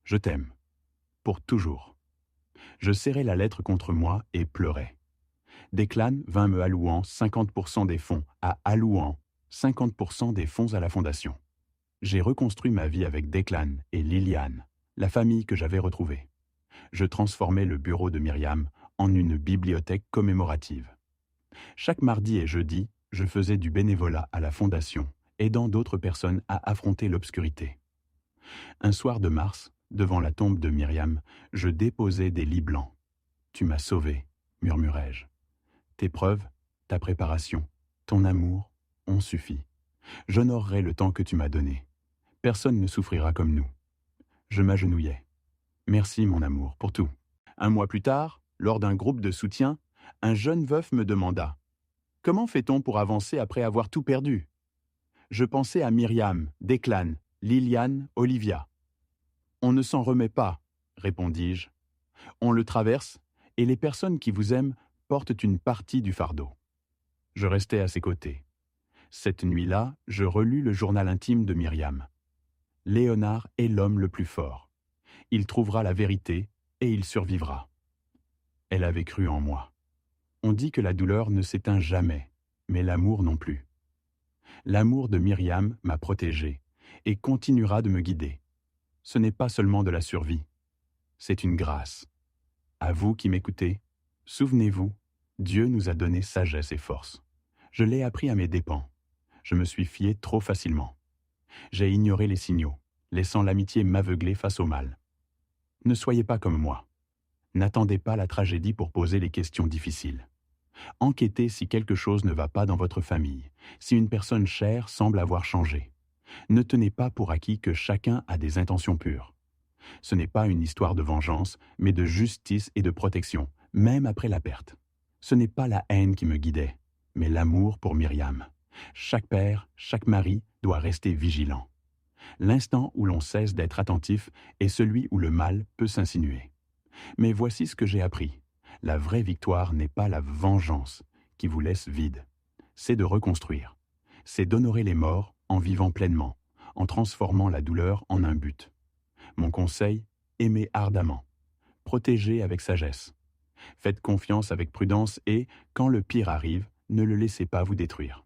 Speaker 1: Je t'aime. Pour toujours. » Je serrai la lettre contre moi et pleurai. Declan vint me allouant 50% des fonds à allouant 50% des fonds à la fondation. J'ai reconstruit ma vie avec Declan et Liliane, la famille que j'avais retrouvée. Je transformai le bureau de Myriam en une bibliothèque commémorative. Chaque mardi et jeudi, je faisais du bénévolat à la fondation, aidant d'autres personnes à affronter l'obscurité. Un soir de mars, devant la tombe de Myriam, je déposai des lits blancs. « Tu m'as sauvé, » murmurai-je. « Tes preuves, ta préparation, ton amour ont suffi. J'honorerai le temps que tu m'as donné. Personne ne souffrira comme nous. » Je m'agenouillai. « Merci, mon amour, pour tout. » Un mois plus tard, lors d'un groupe de soutien, un jeune veuf me demanda « Comment fait-on pour avancer après avoir tout perdu ?» Je pensais à Myriam, Declan, Liliane, Olivia. « On ne s'en remet pas, » répondis-je. « On le traverse, et les personnes qui vous aiment portent une partie du fardeau. » Je restai à ses côtés. Cette nuit-là, je relus le journal intime de Myriam. « Léonard est l'homme le plus fort. Il trouvera la vérité et il survivra. » Elle avait cru en moi. On dit que la douleur ne s'éteint jamais, mais l'amour non plus. L'amour de Myriam m'a protégé et continuera de me guider. Ce n'est pas seulement de la survie, c'est une grâce. À vous qui m'écoutez, souvenez-vous, Dieu nous a donné sagesse et force. Je l'ai appris à mes dépens. Je me suis fié trop facilement. J'ai ignoré les signaux, laissant l'amitié m'aveugler face au mal. Ne soyez pas comme moi. N'attendez pas la tragédie pour poser les questions difficiles. Enquêtez si quelque chose ne va pas dans votre famille, si une personne chère semble avoir changé. Ne tenez pas pour acquis que chacun a des intentions pures. Ce n'est pas une histoire de vengeance, mais de justice et de protection, même après la perte. Ce n'est pas la haine qui me guidait, mais l'amour pour Myriam. Chaque père, chaque mari doit rester vigilant. L'instant où l'on cesse d'être attentif est celui où le mal peut s'insinuer. Mais voici ce que j'ai appris. La vraie victoire n'est pas la vengeance qui vous laisse vide. C'est de reconstruire. C'est d'honorer les morts en vivant pleinement, en transformant la douleur en un but. Mon conseil, aimez ardemment. Protégez avec sagesse. Faites confiance avec prudence et, quand le pire arrive, ne le laissez pas vous détruire.